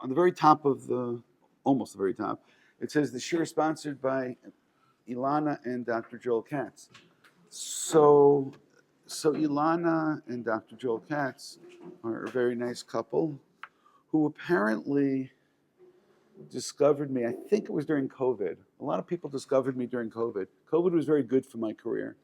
on the very top of almost the very top, it says the shir is sponsored by Ilana and Dr. Joel Katz. So Ilana and Dr. Joel Katz are a very nice couple who apparently discovered me. I think it was during COVID. A lot of people discovered me during COVID. COVID was very good for my career.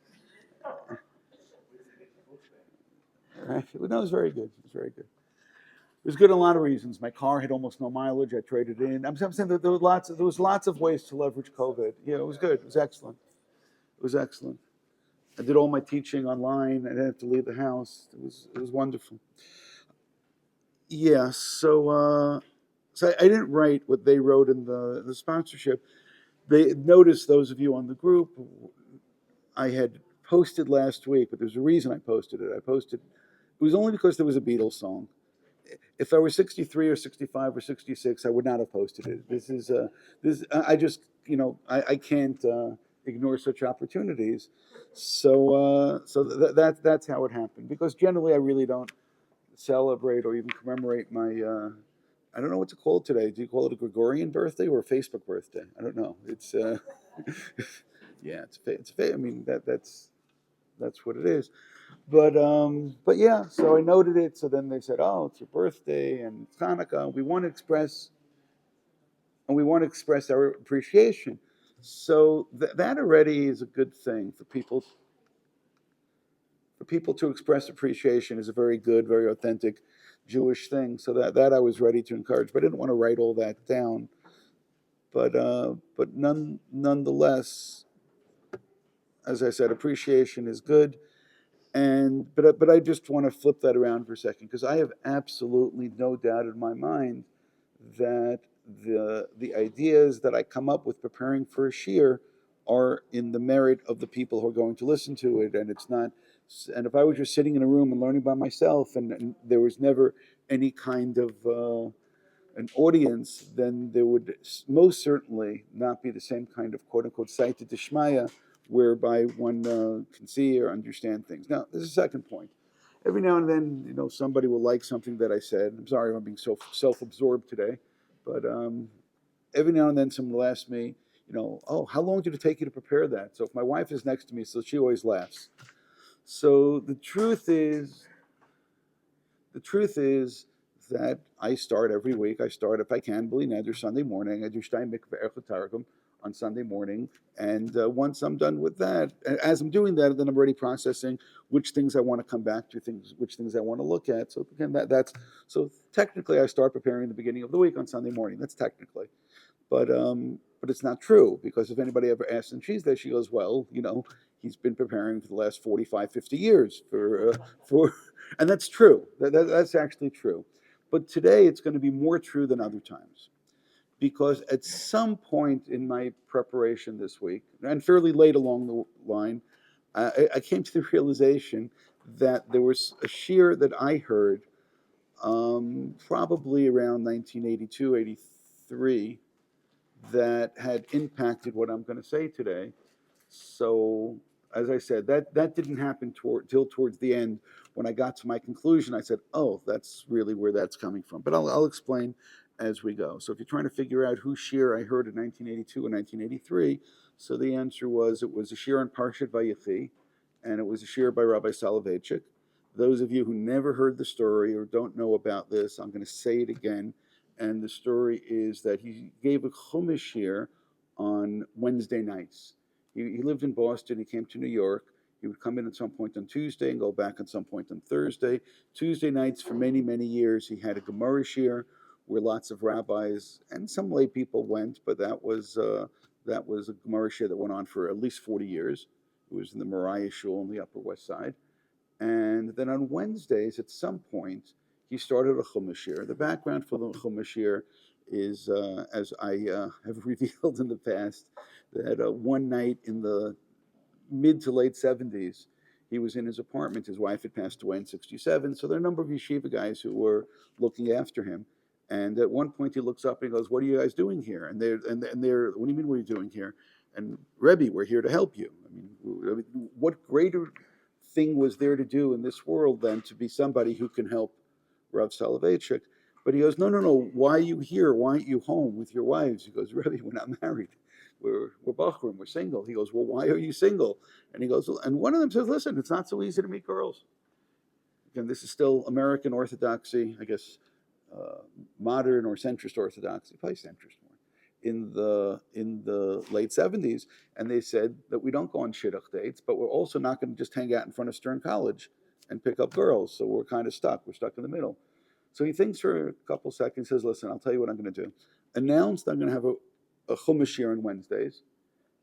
Right? No, it was very good. It was very good. It was good in a lot of reasons. My car had almost no mileage. I traded in. I'm saying that there was lots of ways to leverage COVID. Yeah, it was good. It was excellent. It was excellent. I did all my teaching online. I didn't have to leave the house. It was wonderful. Yeah. So I didn't write what they wrote in the sponsorship. They noticed, those of you on the group, I had posted last week, but there's a reason I posted it. It was only because there was a Beatles song. If I were 63 or 65 or 66, I would not have posted it. I just, I can't ignore such opportunities. So that's how it happened. Because generally, I really don't celebrate or even commemorate my. I don't know what to call it today. Do you call it a Gregorian birthday or a Facebook birthday? I don't know. It's yeah, it's. I mean that's what it is. But yeah, so I noted it. So then they said, "Oh, it's your birthday and it's Hanukkah. We want to express our appreciation." So that already is a good thing for people. For people to express appreciation is a very good, very authentic Jewish thing. So that I was ready to encourage, but I didn't want to write all that down. But nonetheless, as I said, appreciation is good. But I just want to flip that around for a second, because I have absolutely no doubt in my mind that the ideas that I come up with preparing for a shiur are in the merit of the people who are going to listen to it, and it's not. And if I was just sitting in a room and learning by myself, and there was never any kind of an audience, then there would most certainly not be the same kind of quote unquote siyata d'shmaya whereby one can see or understand things. Now, there's a second point. Every now and then, somebody will like something that I said. I'm sorry I'm being so self-absorbed today, but every now and then someone will ask me, oh, how long did it take you to prepare that? So if my wife is next to me, so she always laughs. So the truth is that I start every week. I start, if I can, B'li Neder, Sunday morning. I do Shtayim Mikveh Echad Targum on Sunday morning. And once I'm done with that, as I'm doing that, then I'm already processing which things I want to come back to, which things I want to look at. So again, so technically I start preparing the beginning of the week on Sunday morning. That's technically. But it's not true, because if anybody ever asks and she's there, she goes, well, he's been preparing for the last 45, 50 years for and that's true. That's actually true. But today it's going to be more true than other times, because at some point in my preparation this week, and fairly late along the line, I came to the realization that there was a shiur that I heard probably around 1982, 83, that had impacted what I'm going to say today. So, as I said, that didn't happen till towards the end. When I got to my conclusion, I said, "Oh, that's really where that's coming from." But I'll explain as we go. So, if you're trying to figure out whose shiur I heard in 1982 and 1983, so the answer it was a shiur on Parshat Vayigash, and it was a shiur by Rabbi Soloveitchik. Those of you who never heard the story or don't know about this, I'm going to say it again. And the story is that he gave a chumash shiur on Wednesday nights. He lived in Boston. He came to New York. He would come in at some point on Tuesday and go back at some point on Thursday. Tuesday nights for many, many years, he had a Gemara shiur where lots of rabbis and some lay people went, but that was a Gemara shiur that went on for at least 40 years. It was in the Moriah Shul on the Upper West Side. And then on Wednesdays, at some point, he started a chumash shiur. The background for the chumash shiur is, as I have revealed in the past, that one night in the mid to late 70s, he was in his apartment. His wife had passed away in 67, so there are a number of yeshiva guys who were looking after him. And at one point, he looks up and he goes, "What are you guys doing here?" And they're, "What do you mean, what are you doing here?" And, "Rebbe, we're here to help you." I mean, what greater thing was there to do in this world than to be somebody who can help Rav Soloveitchik? But he goes, no. Why are you here? Why aren't you home with your wives? He goes, Rabbi, we're not married. We're bachrim, we're single. He goes, well, why are you single? And he goes, and one of them says, listen, it's not so easy to meet girls. Again, this is still American Orthodoxy, I guess, modern or centrist Orthodoxy, probably centrist more, in the late 70s. And they said that we don't go on shidduch dates, but we're also not going to just hang out in front of Stern College and pick up girls. So we're kind of stuck. We're stuck in the middle. So he thinks for a couple seconds, says, listen, I'll tell you what I'm going to do. Announce that I'm going to have a chumash year on Wednesdays,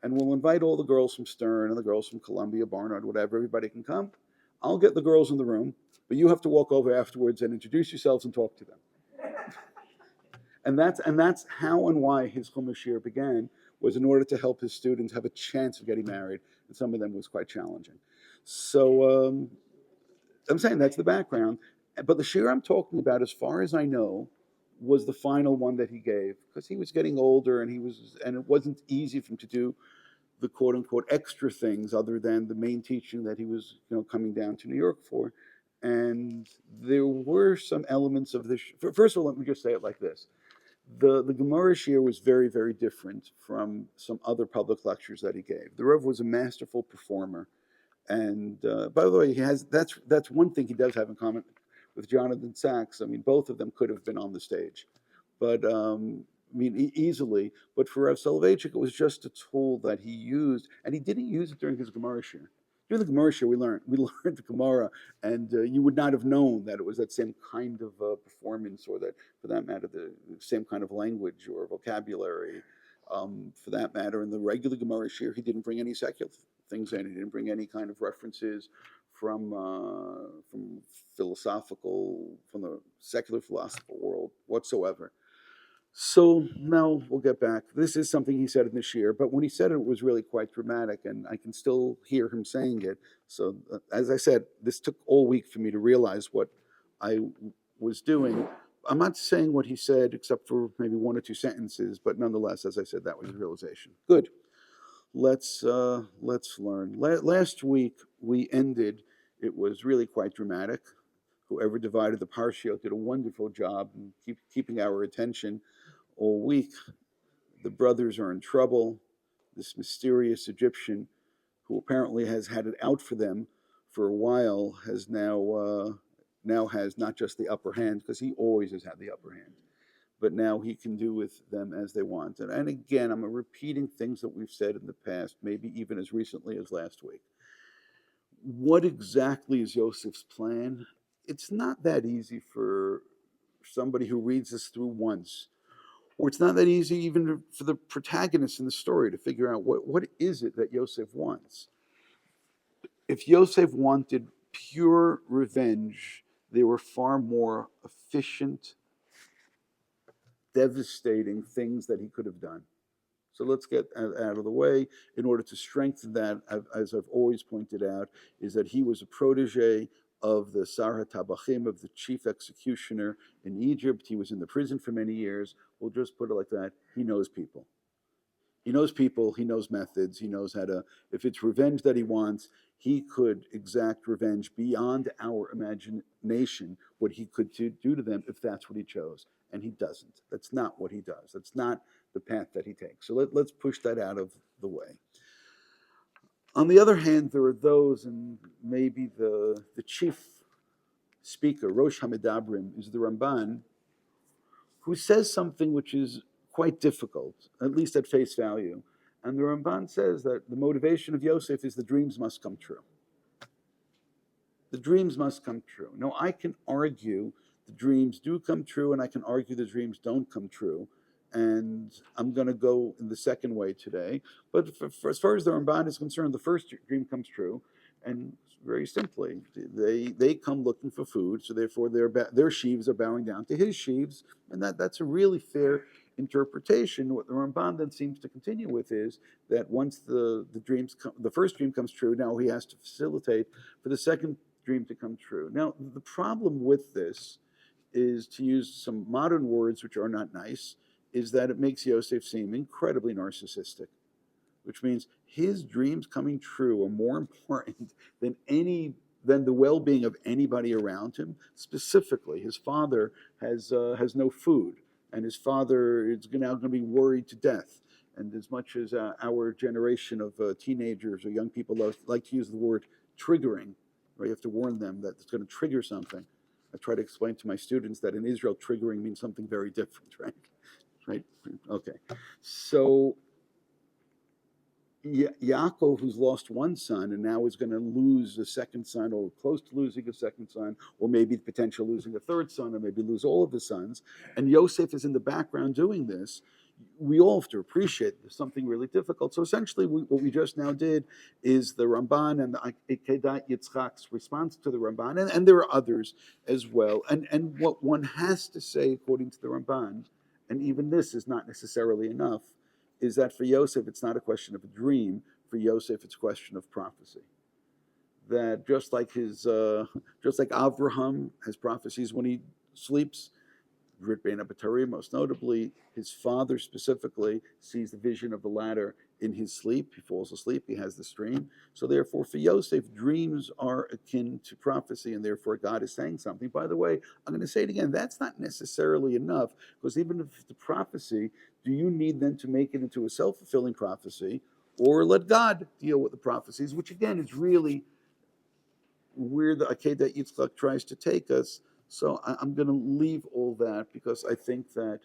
and we'll invite all the girls from Stern and the girls from Columbia, Barnard, whatever. Everybody can come. I'll get the girls in the room, but you have to walk over afterwards and introduce yourselves and talk to them. And that's how and why his chumash year began, was in order to help his students have a chance of getting married, and some of them was quite challenging. So I'm saying that's the background. But the shir I'm talking about, as far as I know, was the final one that he gave, because he was getting older, and it wasn't easy for him to do the quote unquote extra things other than the main teaching that he was coming down to New York for. And there were some elements of this. First of all, let me just say it like this. The Gemara shir was very, very different from some other public lectures that he gave. The Rav was a masterful performer. And by the way, that's one thing he does have in common with Jonathan Sachs. I mean, both of them could have been on the stage, but easily. But for Rav Soloveitchik, it was just a tool that he used, and he didn't use it during his Gemara shir. During the Gemara shir, we learned the Gemara, and you would not have known that it was that same kind of performance, or that, for that matter, the same kind of language or vocabulary. For that matter, in the regular Gemara shir, he didn't bring any secular things in. He didn't bring any kind of references from the secular philosophical world whatsoever. So now we'll get back. This is something he said in the shir, but when he said it, it was really quite dramatic, and I can still hear him saying it. So as I said, this took all week for me to realize what I was doing. I'm not saying what he said except for maybe one or two sentences, but nonetheless, as I said, that was a realization. Good. Let's learn. Last week we ended. It was really quite dramatic. Whoever divided the Parshat did a wonderful job in keeping our attention all week. The brothers are in trouble. This mysterious Egyptian, who apparently has had it out for them for a while, has now has not just the upper hand, because he always has had the upper hand, but now he can do with them as they want. And again, I'm repeating things that we've said in the past, maybe even as recently as last week. What exactly is Yosef's plan? It's not that easy for somebody who reads this through once, or it's not that easy even for the protagonist in the story to figure out what is it that Yosef wants. If Yosef wanted pure revenge, there were far more efficient, devastating things that he could have done. So let's get out of the way. In order to strengthen that, as I've always pointed out, is that he was a protege of the Sarah Tabachim, of the chief executioner in Egypt. He was in the prison for many years. We'll just put it like that. He knows people. He knows people, he knows methods, he knows how to, if it's revenge that he wants, he could exact revenge beyond our imagination, what he could do to them if that's what he chose. And he doesn't. That's not what he does. That's not the path that he takes. So let's push that out of the way. On the other hand, there are those, and maybe the chief speaker, Rosh Hamidabrim, is the Ramban, who says something which is quite difficult, at least at face value. And the Ramban says that the motivation of Yosef is the dreams must come true. The dreams must come true. Now, I can argue the dreams do come true, and I can argue the dreams don't come true. And I'm going to go in the second way today. But for as far as the Ramban is concerned, the first dream comes true. And very simply, they come looking for food, so therefore their sheaves are bowing down to his sheaves. And that's a really fair interpretation. What the Ramban then seems to continue with is that once the first dream comes true, now he has to facilitate for the second dream to come true. Now, the problem with this is, to use some modern words which are not nice, is that it makes Yosef seem incredibly narcissistic, which means his dreams coming true are more important than any than the well-being of anybody around him. Specifically, his father has no food, and his father is now going to be worried to death. And as much as our generation of teenagers or young people like to use the word triggering, right? You have to warn them that it's going to trigger something. I try to explain to my students that in Israel, triggering means something very different, right? Right? Okay. So Yaakov, who's lost one son and now is going to lose a second son, or close to losing a second son, or maybe potential losing a third son, or maybe lose all of his sons, and Yosef is in the background doing this. We all have to appreciate there's something really difficult. So essentially, what we just now did is the Ramban and the Akedat Yitzchak's response to the Ramban, and there are others as well. And what one has to say, according to the Ramban, and even this is not necessarily enough, is that for Yosef, it's not a question of a dream. For Yosef, it's a question of prophecy. That just like Avraham has prophecies when he sleeps, most notably, his father specifically sees the vision of the ladder in his sleep. He falls asleep, he has this dream. So therefore, for Yosef, dreams are akin to prophecy, and therefore God is saying something. By the way, I'm going to say it again, that's not necessarily enough, because even if it's a prophecy, do you need then to make it into a self-fulfilling prophecy, or let God deal with the prophecies, which again is really where the Akedat Yitzchak tries to take us. So I'm going to leave all that because I think that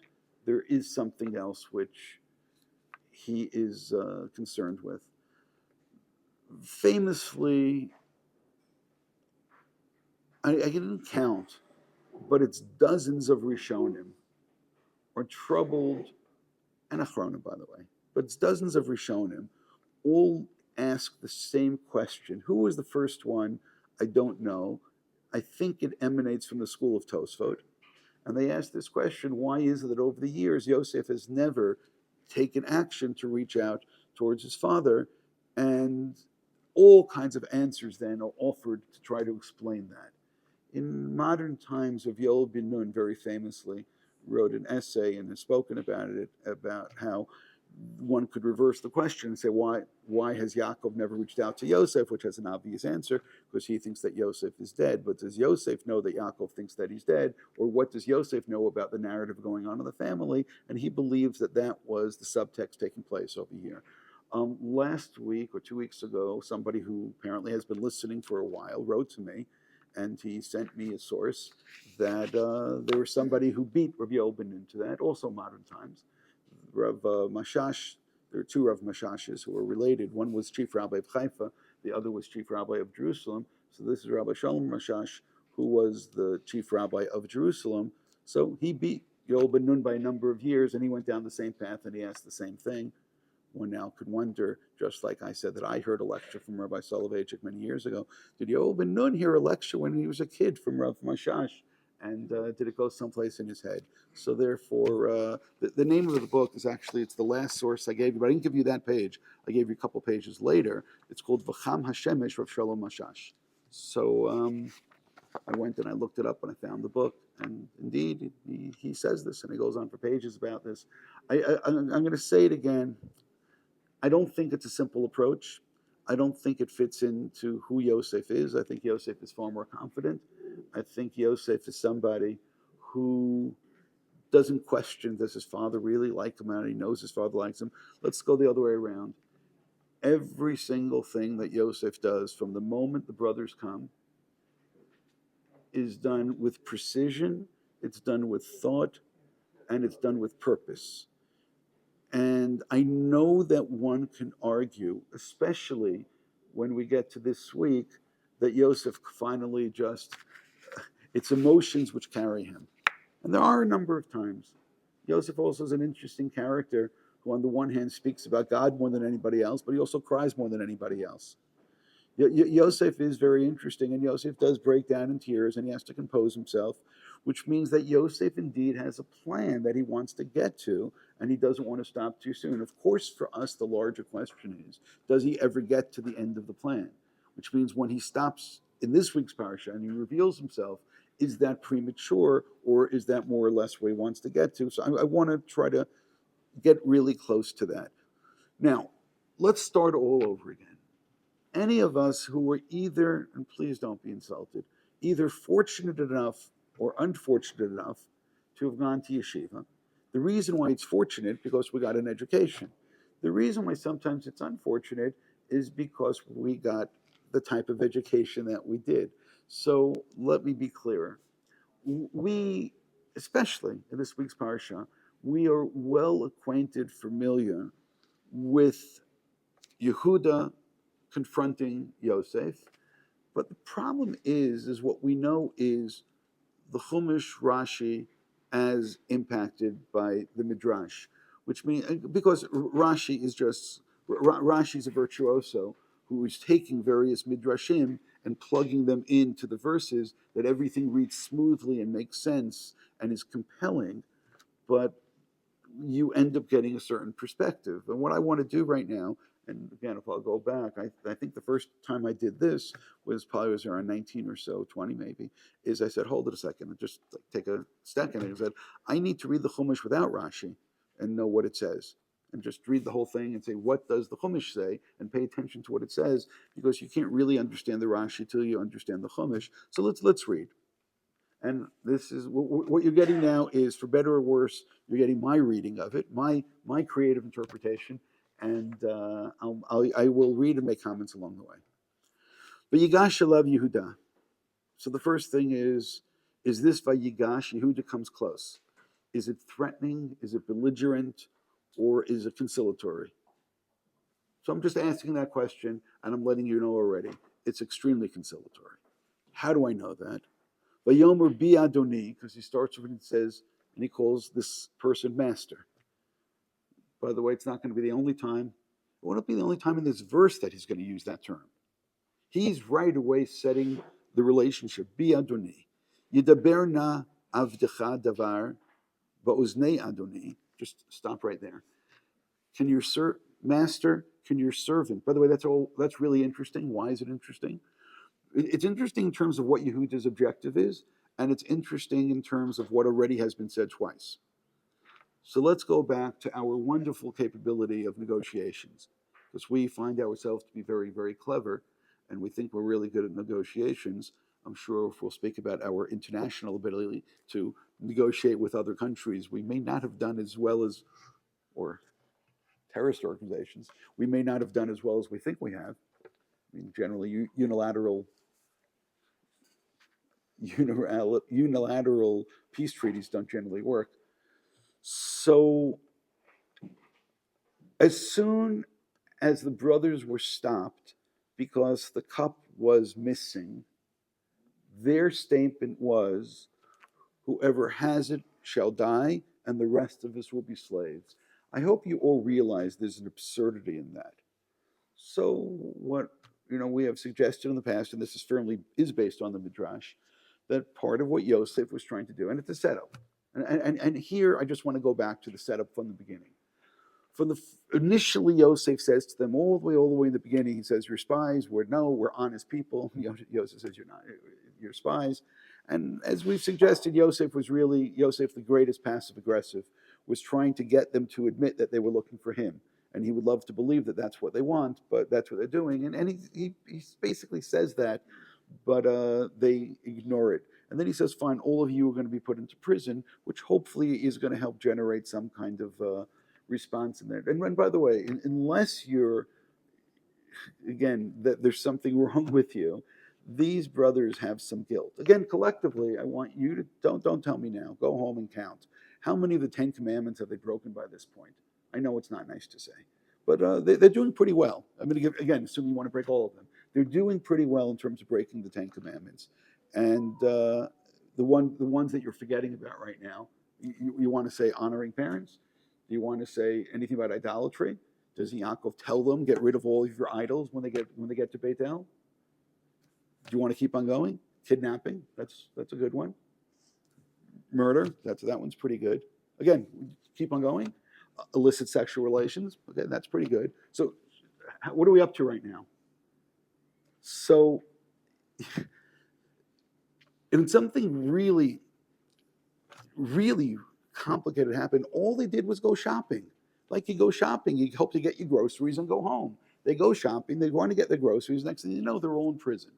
there is something else which he is concerned with. Famously, I didn't count, but it's dozens of Rishonim are troubled, and Achronim, by the way, but it's dozens of Rishonim, all ask the same question. Who was the first one? I don't know. I think it emanates from the school of Tosfot. And they ask this question, why is it that over the years Yosef has never taken action to reach out towards his father? And all kinds of answers then are offered to try to explain that. In modern times, Rav Yoel ben Nun very famously wrote an essay and has spoken about it, about how one could reverse the question and say, why has Yaakov never reached out to Yosef, which has an obvious answer, because he thinks that Yosef is dead. But does Yosef know that Yaakov thinks that he's dead? Or what does Yosef know about the narrative going on in the family? And he believes that that was the subtext taking place over here. Last week or 2 weeks ago, somebody who apparently has been listening for a while wrote to me, and he sent me a source that there was somebody who beat Rabbi Yoel ben Nun to that, also modern times. Rav Mashash, there are two Rav Mashashes who are related. One was chief rabbi of Haifa, the other was chief rabbi of Jerusalem. So this is Rabbi Shalom Mashash, who was the chief rabbi of Jerusalem. So he beat Yoel ben Nun by a number of years, and he went down the same path, and he asked the same thing. One now could wonder, just like I said that I heard a lecture from Rabbi Soloveitchik many years ago, did Yoel ben Nun hear a lecture when he was a kid from Rav Mashash? And did it go someplace in his head? So therefore, the name of the book is actually, it's the last source I gave you, but I didn't give you that page. I gave you a couple pages later. It's called V'cham Hashemesh Rav Shalom Mashash. So I went and I looked it up and I found the book. And indeed, he says this, and he goes on for pages about this. I'm going to say it again. I don't think it's a simple approach. I don't think it fits into who Yosef is. I think Yosef is far more confident. I think Yosef is somebody who doesn't question, does his father really like him, and he knows his father likes him. Let's go the other way around. Every single thing that Yosef does from the moment the brothers come is done with precision, it's done with thought, and it's done with purpose. And I know that one can argue, especially when we get to this week, that Yosef finally just, it's emotions which carry him. And there are a number of times. Yosef also is an interesting character who on the one hand speaks about God more than anybody else, but he also cries more than anybody else. Yosef is very interesting, and Yosef does break down in tears, and he has to compose himself, which means that Yosef indeed has a plan that he wants to get to, and he doesn't want to stop too soon. Of course, for us, the larger question is, does he ever get to the end of the plan? Which means when he stops in this week's Parshat and he reveals himself, is that premature, or is that more or less where he wants to get to? So I want to try to get really close to that. Now, let's start all over again. any of us who were either, and please don't be insulted, either fortunate enough or unfortunate enough to have gone to yeshiva. The reason why it's fortunate because we got an education. The reason why sometimes it's unfortunate is because we got the type of education that we did. So let me be clearer. We, especially in this week's parsha, we are well acquainted, familiar with Yehuda confronting Yosef. But the problem is what we know is the Chumash Rashi as impacted by the Midrash, which means because Rashi is just Rashi's a virtuoso who is taking various midrashim and plugging them into the verses that everything reads smoothly and makes sense and is compelling, but you end up getting a certain perspective. And what I want to do right now, and again, if I'll go back, I think the first time I did this was probably was around 19 or so, 20 maybe, is I said, hold it a second, and just take a second, and I said, I need to read the Chumash without Rashi and know what it says. And just read the whole thing and say, what does the Chumash say? And pay attention to what it says, because you can't really understand the Rashi till you understand the Chumash. So let's read. And this is what you're getting now is, for better or worse, you're getting my reading of it, my creative interpretation, and I will read and make comments along the way. Vayigash alav Yehuda. So the first thing is this Vayigash? Yehuda comes close. Is it threatening? Is it belligerent? Or is it conciliatory? So I'm just asking that question, and I'm letting you know already. It's extremely conciliatory. How do I know that? Vayomer bi Adoni, because he starts with and says, and he calls this person master. By the way, it's not going to be the only time. It won't be the only time in this verse that he's going to use that term. He's right away setting the relationship. Bi Adoni. Yidaber na avdecha davar va'uznei Adoni. Just stop right there. Can your master, can your servant, by the way, that's really interesting. Why is it interesting? It's interesting in terms of what Yehuda's objective is, and it's interesting in terms of what already has been said twice. So let's go back to our wonderful capability of negotiations, because we find ourselves to be very, very clever, and we think we're really good at negotiations. I'm sure if we'll speak about our international ability to negotiate with other countries, we may not have done as well as, or terrorist organizations, we may not have done as well as we think we have. I mean, generally, unilateral peace treaties don't generally work. So as soon as the brothers were stopped because the cup was missing, their statement was, whoever has it shall die, and the rest of us will be slaves. I hope you all realize there's an absurdity in that. So what we have suggested in the past, and this is based on the Midrash, that part of what Yosef was trying to do, and it's a setup. And here I just want to go back to the setup from the beginning. Initially, Yosef says to them all the way in the beginning, he says, "You're spies. We're honest people." Yosef says, "You're spies." And as we've suggested, Yosef, the greatest passive aggressive, was trying to get them to admit that they were looking for him. And he would love to believe that that's what they want, but that's what they're doing. And he basically says that, but they ignore it. And then he says, fine, all of you are going to be put into prison, which hopefully is going to help generate some kind of response in there. And by the way, unless there's something wrong with you, these brothers have some guilt. Again, collectively, I want you to, don't tell me now, go home and count. How many of the 10 Commandments have they broken by this point? I know it's not nice to say, but they're doing pretty well. I'm going to give, again, assuming you want to break all of them. They're doing pretty well in terms of breaking the 10 Commandments. And the ones that you're forgetting about right now, you want to say honoring parents? Do you want to say anything about idolatry? Does Yaakov tell them, get rid of all of your idols when they get to Beit El? Do you want to keep on going? Kidnapping, that's a good one. Murder, that one's pretty good. Again, keep on going. Illicit sexual relations, okay, that's pretty good. So what are we up to right now? So and something really, really complicated happened. All they did was go shopping. Like you go shopping, you hope to get your groceries and go home. They go shopping, they want to get their groceries. Next thing you know, they're all in prison.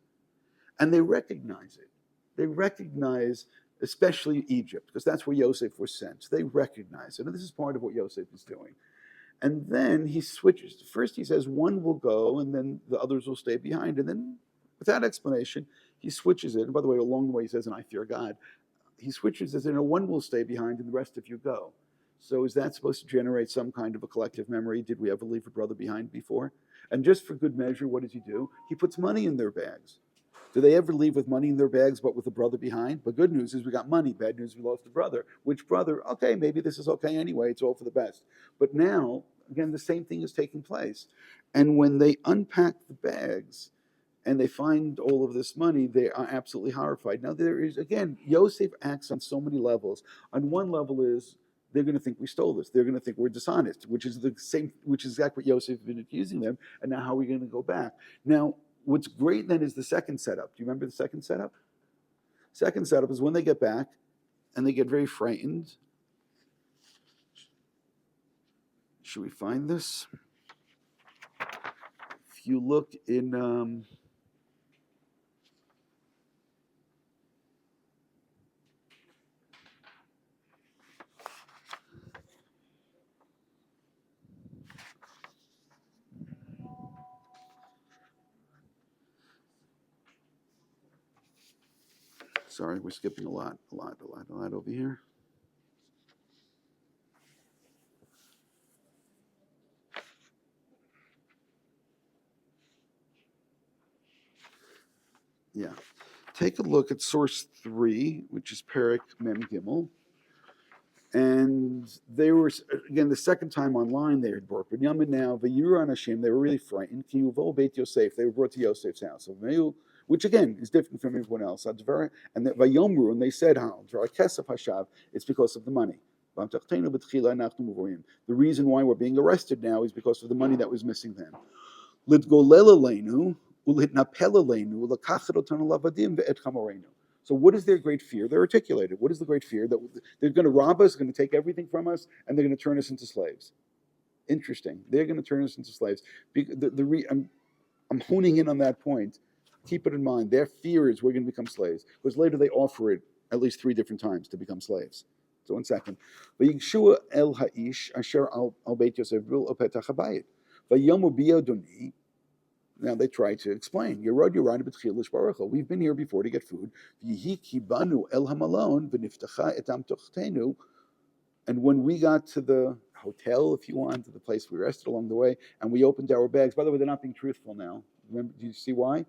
And they recognize it. They recognize, especially Egypt, because that's where Yosef was sent. They recognize it. And this is part of what Yosef is doing. And then he switches. First he says one will go and then the others will stay behind. And then without explanation, he switches it. And by the way, along the way he says, and I fear God. He switches it, one will stay behind and the rest of you go. So is that supposed to generate some kind of a collective memory? Did we ever leave a brother behind before? And just for good measure, what does he do? He puts money in their bags. Do they ever leave with money in their bags but with a brother behind? But good news is we got money. Bad news, we lost a brother. Which brother? Okay, maybe this is okay anyway. It's all for the best. But now, again, the same thing is taking place. And when they unpack the bags and they find all of this money, they are absolutely horrified. Now, there is, again, Yosef acts on so many levels. On one level is they're going to think we stole this. They're going to think we're dishonest, which is the same, which is exactly what Yosef has been accusing them. And now how are we going to go back? Now, what's great then is the second setup. Do you remember the second setup? Second setup is when they get back and they get very frightened. Should we find this? If you look in sorry, we're skipping a lot over here. Yeah. Take a look at source 3, which is Perek Mem Gimel. And they were, again, the second time online they had brought Binyamin now, Vayura Anashim, they were really frightened. Kiyuvo Beit Yosef, they were brought to Yosef's house. Which again is different from everyone else. And Vayomru, and they said, it's because of the money. The reason why we're being arrested now is because of the money that was missing then. So what is their great fear? They're articulated. What is the great fear? That they're going to rob us, going to take everything from us, and they're going to turn us into slaves. Interesting. They're going to turn us into slaves. I'm honing in on that point. Keep it in mind. Their fear is we're going to become slaves. Because later they offer it at least 3 different times to become slaves. So 1 second. Vayigash el ha'ish asher al beit Yosef bil opetach habayit. Vayomu biyodoni. Now they try to explain. We've been here before to get food. And when we got to the hotel, if you want, to the place we rested along the way, and we opened our bags. By the way, they're not being truthful now. Remember, do you see why?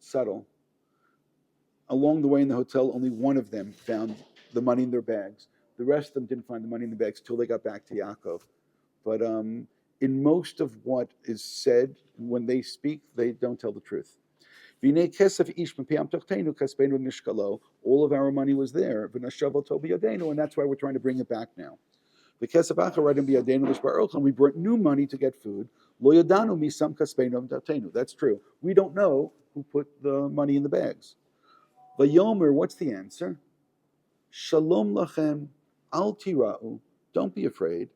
Subtle. Along the way in the hotel, only one of them found the money in their bags. The rest of them didn't find the money in the bags until they got back to Yaakov. But in most of what is said, when they speak, they don't tell the truth. All of our money was there, and that's why we're trying to bring it back now. And we brought new money to get food. That's true. We don't know who put the money in the bags. Vayomer, what's the answer? Shalom lachem, al tira'u, don't be afraid.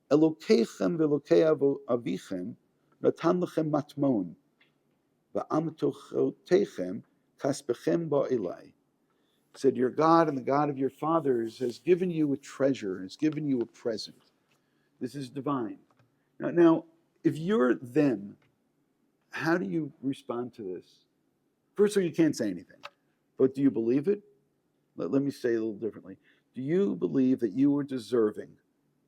Elokeichem ve'elokei avichem natan lachem matmon, va'amtochotechem kaspechem ba'ilai. Said, your God and the God of your fathers has given you a treasure, has given you a present. This is divine. Now, if you're them, how do you respond to this? First of all, you can't say anything. But do you believe it? Let me say it a little differently. Do you believe that you are deserving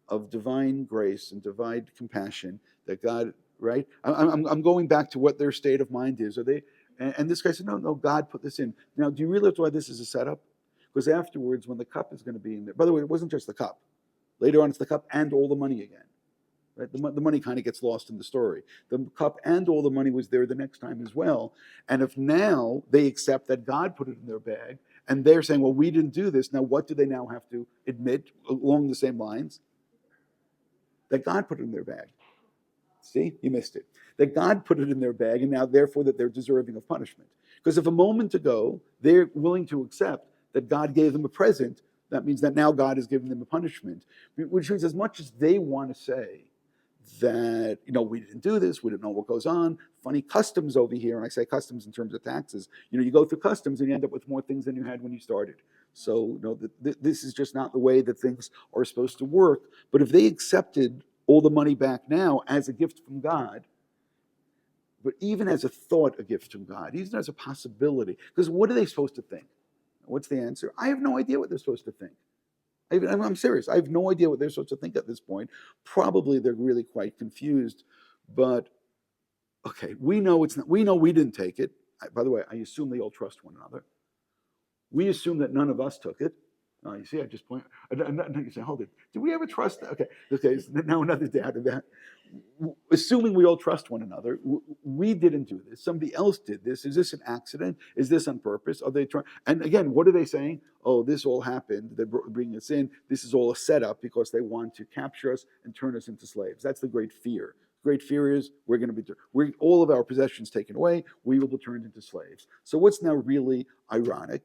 of divine grace and divine compassion that God, right? I'm going back to what their state of mind is. Are they? And this guy said, no, God put this in. Now, do you realize why this is a setup? Because afterwards, when the cup is going to be in there, by the way, it wasn't just the cup. Later on, it's the cup and all the money again. Right? The money kind of gets lost in the story. The cup and all the money was there the next time as well. And if now they accept that God put it in their bag, and they're saying, well, we didn't do this, now what do they now have to admit along the same lines? That God put it in their bag. See, you missed it. That God put it in their bag, and now therefore that they're deserving of punishment. Because if a moment ago they're willing to accept that God gave them a present, that means that now God is giving them a punishment. Which means as much as they want to say that, we didn't do this, we didn't know what goes on. Funny customs over here, and I say customs in terms of taxes. You go through customs and you end up with more things than you had when you started. So, this is just not the way that things are supposed to work. But if they accepted all the money back now as a gift from God, but even as a thought, a gift from God, even as a possibility, because what are they supposed to think? What's the answer? I have no idea what they're supposed to think. I'm serious. I have no idea what they're supposed to think at this point. Probably they're really quite confused. But okay, we know it's not. We know we didn't take it. By the way, I assume they all trust one another. We assume that none of us took it. You see, I just point. You say, hold it. Did we ever trust? Okay. So now another doubt of that. Assuming we all trust one another, we didn't do this. Somebody else did this. Is this an accident? Is this on purpose? Are they trying? And again, what are they saying? Oh, this all happened. They're bringing us in. This is all a setup because they want to capture us and turn us into slaves. That's the great fear. Great fear is we're going to be all of our possessions taken away. We will be turned into slaves. So what's now really ironic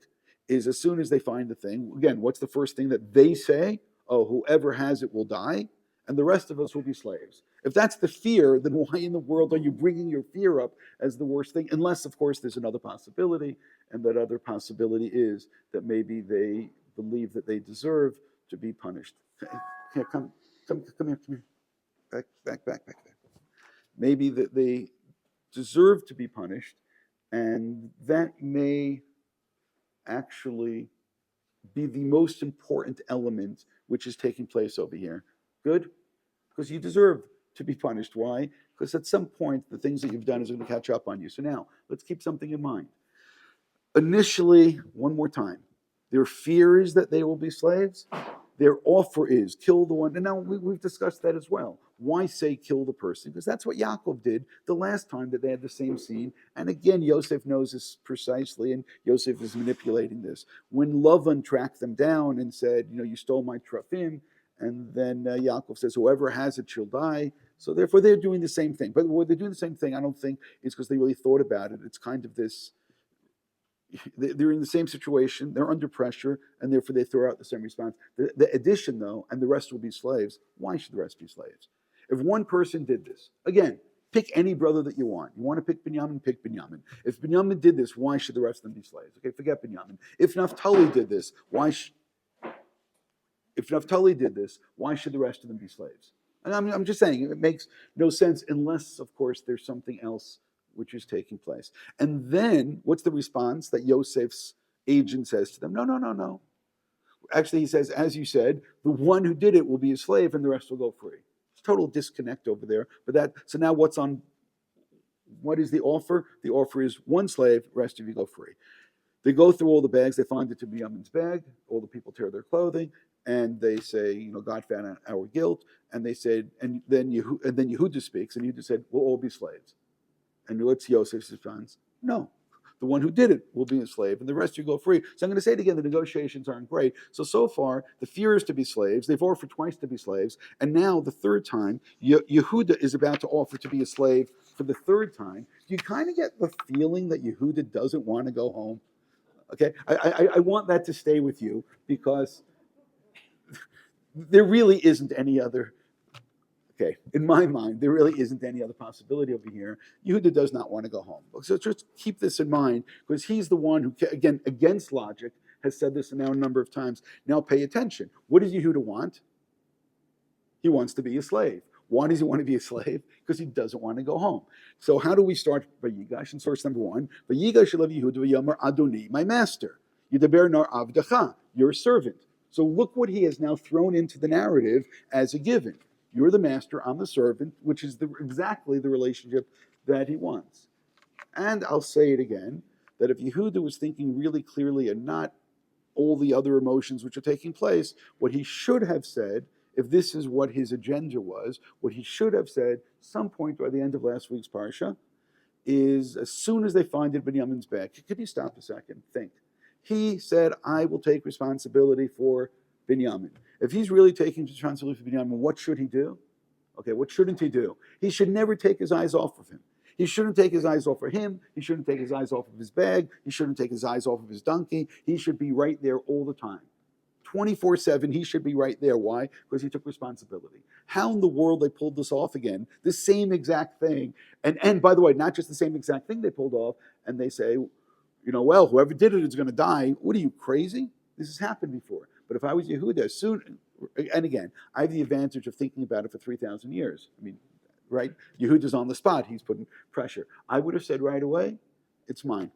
is as soon as they find the thing, again, what's the first thing that they say? Oh, whoever has it will die, and the rest of us will be slaves. If that's the fear, then why in the world are you bringing your fear up as the worst thing? Unless, of course, there's another possibility, and that other possibility is that maybe they believe that they deserve to be punished. Here, come here. Back. Maybe that they deserve to be punished, and that may actually be the most important element which is taking place over here. Good? Because you deserve to be punished. Why? Because at some point, the things that you've done is going to catch up on you. So now, let's keep something in mind. Initially, one more time, their fear is that they will be slaves. Their offer is kill the one. And now we've discussed that as well. Why say kill the person? Because that's what Yaakov did the last time that they had the same scene. And again, Yosef knows this precisely, and Yosef is manipulating this. When Lavan tracked them down and said, you stole my trafim, and then Yaakov says, whoever has it shall die. So therefore, they're doing the same thing. But when they're doing the same thing, I don't think it's because they really thought about it. It's kind of this. They're in the same situation, they're under pressure, and therefore they throw out the same response. The addition, though, and the rest will be slaves. Why should the rest be slaves? If one person did this, again, pick any brother that you want. You want to pick Binyamin, pick Binyamin. If Binyamin did this, why should the rest of them be slaves? Okay, forget Binyamin. If Naphtali did this, why should the rest of them be slaves? And I'm just saying, it makes no sense unless, of course, there's something else which is taking place. And then, what's the response that Yosef's agent says to them? No. Actually, he says, as you said, the one who did it will be a slave and the rest will go free. It's total disconnect over there. So now what is the offer? The offer is one slave, rest of you go free. They go through all the bags, they find it to be Binyamin's bag, all the people tear their clothing, and they say, God found our guilt, and they said, and then Yehuda speaks, and Yehuda said, we'll all be slaves. And what's Yosef's response? No. The one who did it will be a slave, and the rest you go free. So I'm going to say it again, the negotiations aren't great. So far, the fear is to be slaves. They've offered twice to be slaves. And now, the third time, Yehuda is about to offer to be a slave for the third time. Do you kind of get the feeling that Yehuda doesn't want to go home? Okay? I want that to stay with you, because there really isn't any other. Okay, in my mind, there really isn't any other possibility over here. Yehuda does not want to go home. So just keep this in mind, because he's the one who, again, against logic, has said this now a number of times. Now pay attention. What does Yehuda want? He wants to be a slave. Why does he want to be a slave? Because he doesn't want to go home. So how do we start Vayigash? In source number 1, Vayigash Elav Yehuda v'Yomer Adoni, my master. Yidaber nar avdacha, your servant. So look what he has now thrown into the narrative as a given. You're the master, I'm the servant, which is exactly the relationship that he wants. And I'll say it again, that if Yehuda was thinking really clearly and not all the other emotions which are taking place, what he should have said, if this is what his agenda was, what he should have said some point by the end of last week's Parsha is, as soon as they find it, Binyamin's back. Could you stop a second? Think. He said, I will take responsibility for Binyamin. If he's really taking responsibility for Binyamin, what should he do? Okay, what shouldn't he do? He should never take his eyes off of him. He shouldn't take his eyes off of him. He shouldn't take his eyes off of his bag. He shouldn't take his eyes off of his donkey. He should be right there all the time. 24/7, he should be right there. Why? Because he took responsibility. How in the world they pulled this off again? The same exact thing. And by the way, not just the same exact thing they pulled off, and they say, well, whoever did it is going to die. What are you, crazy? This has happened before. But if I was Yehuda, soon, and again, I have the advantage of thinking about it for 3,000 years. Right? Yehuda's on the spot. He's putting pressure. I would have said right away, it's mine.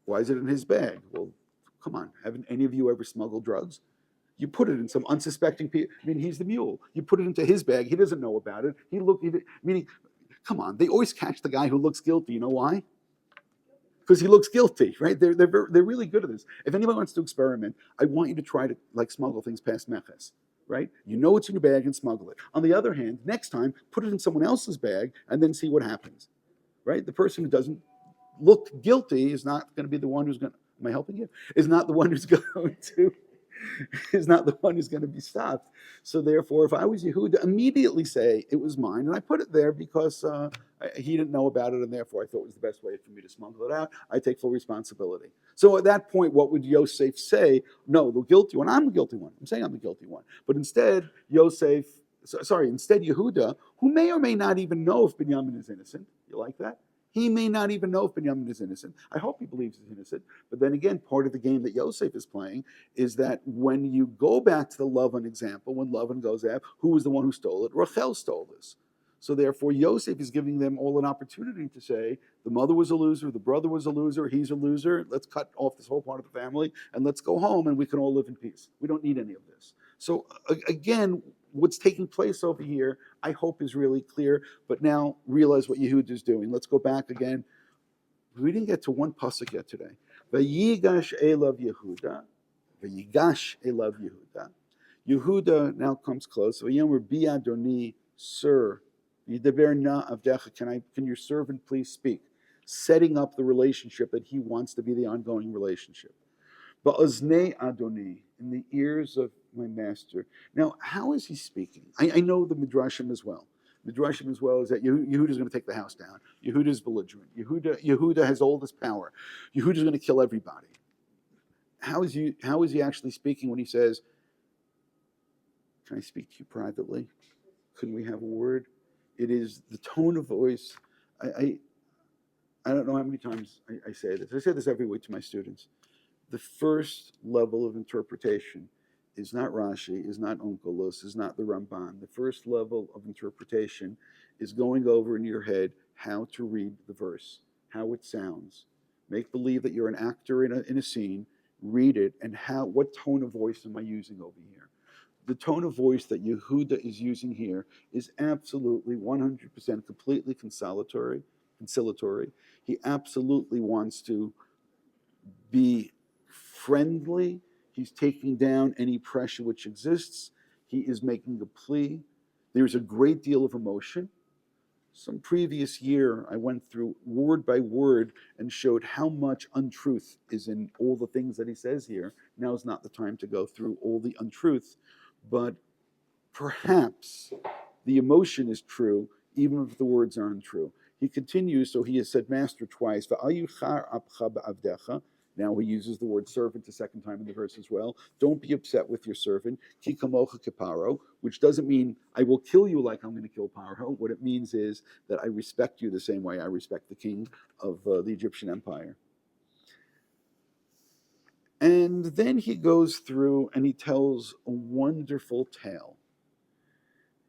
Why is it in his bag? Well, come on. Haven't any of you ever smuggled drugs? You put it in some unsuspecting people. He's the mule. You put it into his bag. He doesn't know about it. Come on. They always catch the guy who looks guilty. You know why? Because he looks guilty, right? They're really good at this. If anyone wants to experiment, I want you to try to smuggle things past Meches, right? You know it's in your bag and smuggle it. On the other hand, next time, put it in someone else's bag and then see what happens, right? The person who doesn't look guilty is not going to be the one who's going to, am I helping you? Is not the one who's going to be stopped. So therefore, if I was Yehuda, immediately say it was mine, and I put it there because he didn't know about it, and therefore I thought it was the best way for me to smuggle it out. I take full responsibility. So at that point, what would Yosef say? No, the guilty one. I'm the guilty one. I'm saying I'm the guilty one. But instead, instead Yehuda, who may or may not even know if Binyamin is innocent. You like that? He may not even know if Binyamin is innocent. I hope he believes he's innocent. But then again, part of the game that Yosef is playing is that when you go back to the Lavan example, when Lavan goes out, who was the one who stole it? Rachel stole this. So therefore, Yosef is giving them all an opportunity to say, the mother was a loser, the brother was a loser, he's a loser, let's cut off this whole part of the family, and let's go home, and we can all live in peace. We don't need any of this. So again, what's taking place over here, I hope is really clear, but now realize what Yehuda is doing. Let's go back again. We didn't get to one pasuk yet today. Vayigash elav Yehuda. Vayigash elav Yehuda. Yehuda now comes close. Vayomer bi Adoni, sir. Yidaber na avdecha. Can your servant please speak? Setting up the relationship that he wants to be the ongoing relationship. Ba'oznei Adoni, in the ears of my master. Now, how is he speaking? I know the Midrashim as well. Midrashim as well is that Yehuda's going to take the house down. Yehuda's belligerent. Yehuda has all this power. Yehuda's going to kill everybody. How is he actually speaking when he says, can I speak to you privately? Can we have a word? It is the tone of voice. I don't know how many times I say this. I say this every week to my students. The first level of interpretation is not Rashi, is not Onkelos, is not the Ramban. The first level of interpretation is going over in your head how to read the verse, how it sounds. Make believe that you're an actor in a scene, read it, and what tone of voice am I using over here? The tone of voice that Yehuda is using here is absolutely 100% completely conciliatory. He absolutely wants to be friendly. He's taking down any pressure which exists. He is making a plea. There's a great deal of emotion. Some previous year, I went through word by word and showed how much untruth is in all the things that he says here. Now is not the time to go through all the untruth, but perhaps the emotion is true, even if the words are untrue. He continues, so he has said master twice. Now he uses the word servant a second time in the verse as well. Don't be upset with your servant. Ki kamocha keparo, which doesn't mean I will kill you like I'm going to kill Paro. What it means is that I respect you the same way I respect the king of the Egyptian empire. And then he goes through and he tells a wonderful tale.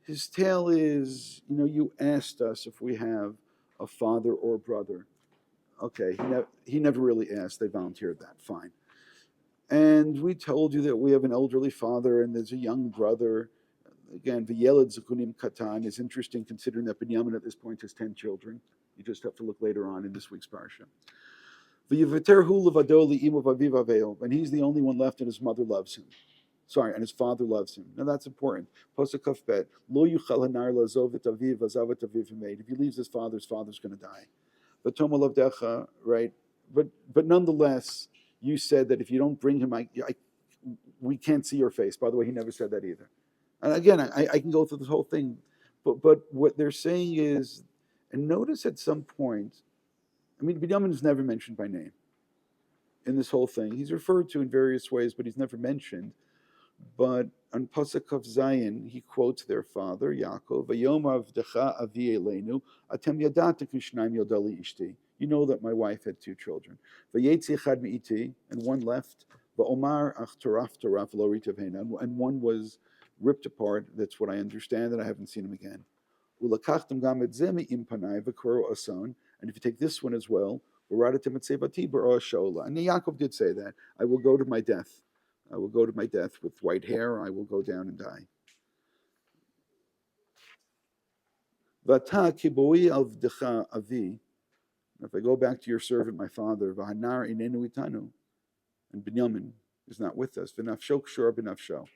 His tale is, you asked us if we have a father or a brother. Okay, he never really asked. They volunteered that. Fine. And we told you that we have an elderly father and there's a young brother. Again, V'yeled Zekunim Katan is interesting considering that Binyamin at this point has 10 children. You just have to look later on in this week's parsha. And he's the only one left and his mother loves him. And his father loves him. Now that's important. Posuk bet. Lo yuchal hanar lazov et aviv azavat aviv hameid. If he leaves his father's going to die. But Toma Lavdecha, right? But nonetheless, you said that if you don't bring him, we can't see your face. By the way, he never said that either. And again, I can go through this whole thing, but what they're saying is, and notice at some point, Binyamin is never mentioned by name. in this whole thing. He's referred to in various ways, but he's never mentioned. But on Pasuk of Zion, he quotes their father, Yaakov, Vayom avdecha avi elenu, atem yadatem kishnayim yodali ishti. You know that my wife had two children. Vayetzi echad me'iti, and one left. Va'omar ach toraf lo ritavena, and one was ripped apart. That's what I understand, and I haven't seen him again. Ulakachtem gam et ze me'im panai v'koro ason, and if you take this one as well, v'radatem et sevati b'ro shola. And Yaakov did say that, I will go to my death. I will go to my death with white hair. I will go down and die. Vata kiboi avdecha avi. If I go back to your servant, my father, v'hanar inenu itanu, and Binyamin is not with us. V'nafsho kshor b'nafsho,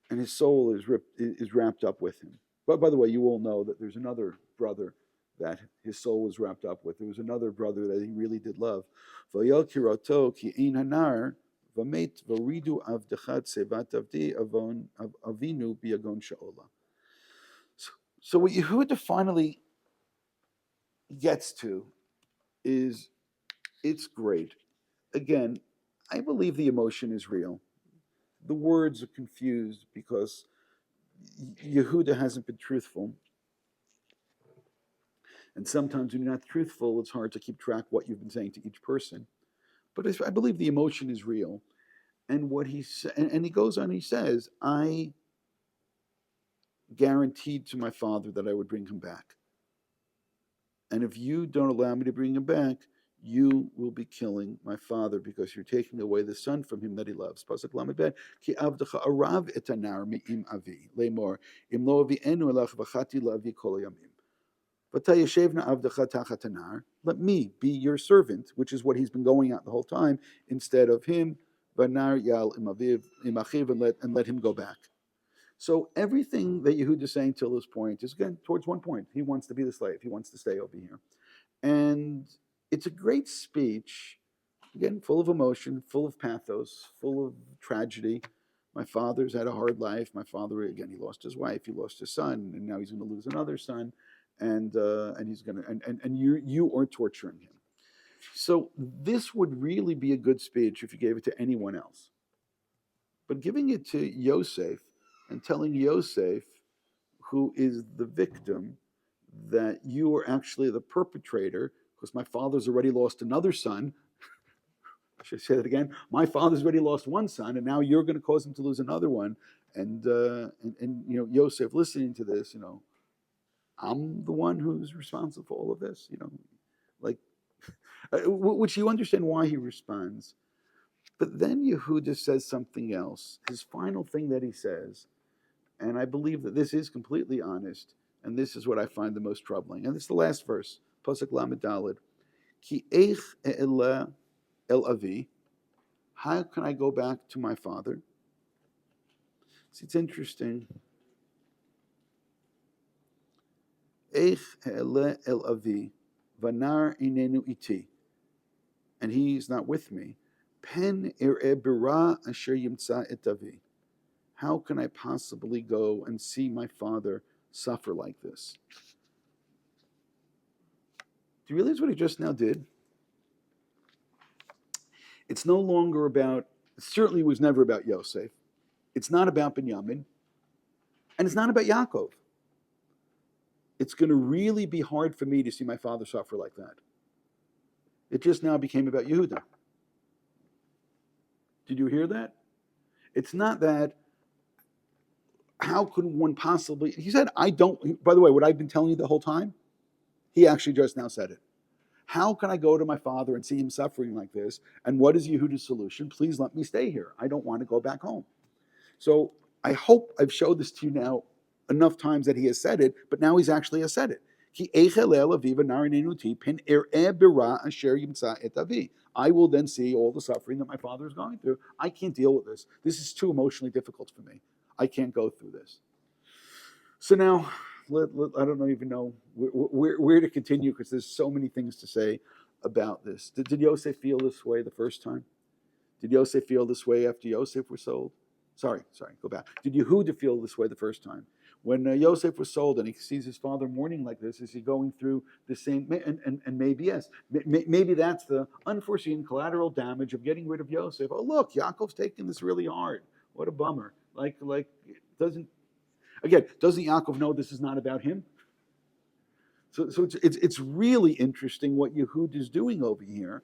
and his soul is wrapped up with him. But by the way, you all know that there's another brother that his soul was wrapped up with. There was another brother that he really did love. V'yol kiroto ki ein hanar. V'meit v'ridu avdechat sevat avdi avinu biyagon sha'ola. So what Yehuda finally gets to is, it's great. Again, I believe the emotion is real. The words are confused because Yehuda hasn't been truthful. And sometimes when you're not truthful, it's hard to keep track what you've been saying to each person. But I believe the emotion is real. And what he and he goes on, he says, I guaranteed to my father that I would bring him back. And if you don't allow me to bring him back, you will be killing my father because you're taking away the son from him that he loves. Pasuk lamed bet, ki avdecha arav et anar mi'im avi, lemor, im lo avienu elach v'chati lavi kol yamim. Let me be your servant, which is what he's been going at the whole time, instead of him, and let him go back. So everything that Yehuda is saying till this point is, again, towards one point. He wants to be the slave. He wants to stay over here. And it's a great speech, again, full of emotion, full of pathos, full of tragedy. My father's had a hard life. My father, again, he lost his wife, he lost his son, and now he's going to lose another son. And he's going to, and you are torturing him. So this would really be a good speech if you gave it to anyone else. But giving it to Yosef and telling Yosef, who is the victim, that you are actually the perpetrator, because my father's already lost another son. Should I say that again? My father's already lost one son, and now you're going to cause him to lose another one. And Yosef listening to this, I'm the one who's responsible for all of this, which you understand why he responds. But then Yehuda says something else. His final thing that he says, and I believe that this is completely honest, and this is what I find the most troubling. And this is the last verse, Pasuk Lamed Daled. Ki eich e'ela el avi. How can I go back to my father? See, it's interesting. Eich e'ela el avi, vanar inenu iti, and he's not with me. Pen ir'e bira asher yimtza et avi. How can I possibly go and see my father suffer like this? Do you realize what he just now did? It's no longer about, it certainly was never about Yosef. It's not about Binyamin. And it's not about Yaakov. It's going to really be hard for me to see my father suffer like that. It just now became about Yehuda. Did you hear that? It's not that, how could one possibly, he said, I don't, by the way, what I've been telling you the whole time, he actually just now said it. How can I go to my father and see him suffering like this? And what is Yehuda's solution? Please let me stay here. I don't want to go back home. So I hope I've showed this to you now enough times that he has said it, but now he's actually has said it. I will then see all the suffering that my father is going through. I can't deal with this. This is too emotionally difficult for me. I can't go through this. So now, I don't even know where to continue, because there's so many things to say about this. Did Yosef feel this way the first time? Did Yosef feel this way after Yosef was sold? Sorry, go back. Did Yehuda feel this way the first time? When Yosef was sold and he sees his father mourning like this, is he going through the same? And maybe yes, maybe that's the unforeseen collateral damage of getting rid of Yosef. Oh look, Yaakov's taking this really hard. What a bummer. Doesn't Yaakov know this is not about him? So it's really interesting what Yehud is doing over here,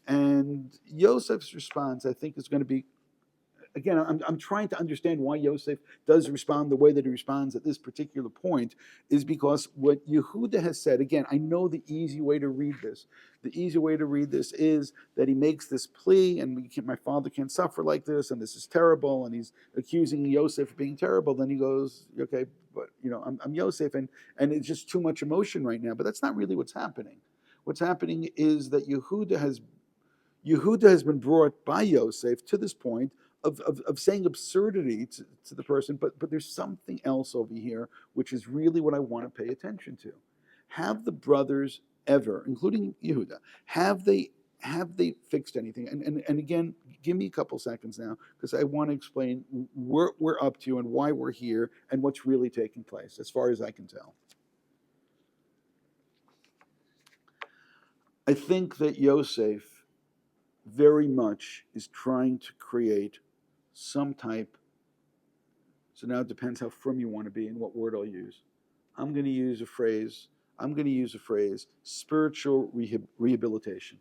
and Yosef's response, I think, is going to be. Again, I'm trying to understand why Yosef does respond the way that he responds at this particular point, is because what Yehuda has said, again, I know the easy way to read this. The easy way to read this is that he makes this plea, and my father can't suffer like this, and this is terrible, and he's accusing Yosef of being terrible. Then he goes, okay, but I'm Yosef, and it's just too much emotion right now. But that's not really what's happening. What's happening is that Yehuda has been brought by Yosef to this point of saying absurdity to the person, but there's something else over here, which is really what I want to pay attention to. Have the brothers ever, including Yehuda, have they fixed anything? And again, give me a couple seconds now, because I want to explain what we're up to and why we're here and what's really taking place, as far as I can tell. I think that Yosef very much is trying to create some type, so now it depends how firm you want to be and what word I'll use. I'm going to use a phrase, spiritual rehabilitation.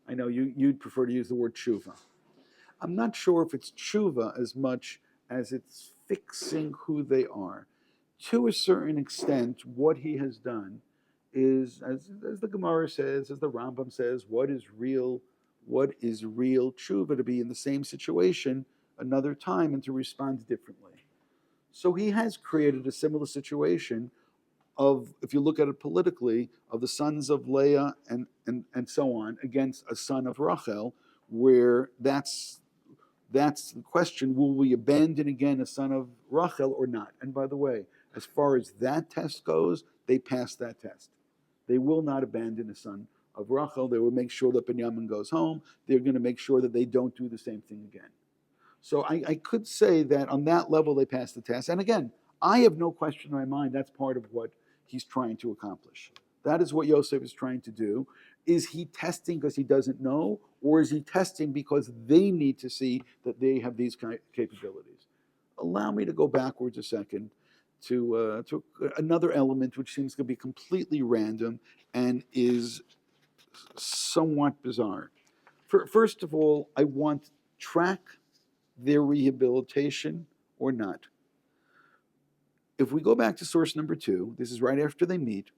I know you'd prefer to use the word tshuva. I'm not sure if it's tshuva as much as it's fixing who they are. To a certain extent, what he has done is, as the Gemara says, as the Rambam says, what is real tshuva, to be in the same situation another time and to respond differently. So he has created a similar situation of, if you look at it politically, of the sons of Leah and so on against a son of Rachel, where that's the question: will we abandon again a son of Rachel or not? And by the way, as far as that test goes, they passed that test. They will not abandon a son of Rachel. They will make sure that Binyamin goes home. They're going to make sure that they don't do the same thing again. So I could say that on that level they passed the test. And again, I have no question in my mind that's part of what he's trying to accomplish. That is what Yosef is trying to do. Is he testing because he doesn't know, or is he testing because they need to see that they have these capabilities? Allow me to go backwards a second to another element which seems to be completely random and is somewhat bizarre. First of all, I want to track their rehabilitation or not. If we go back to source number 2, this is right after they meet.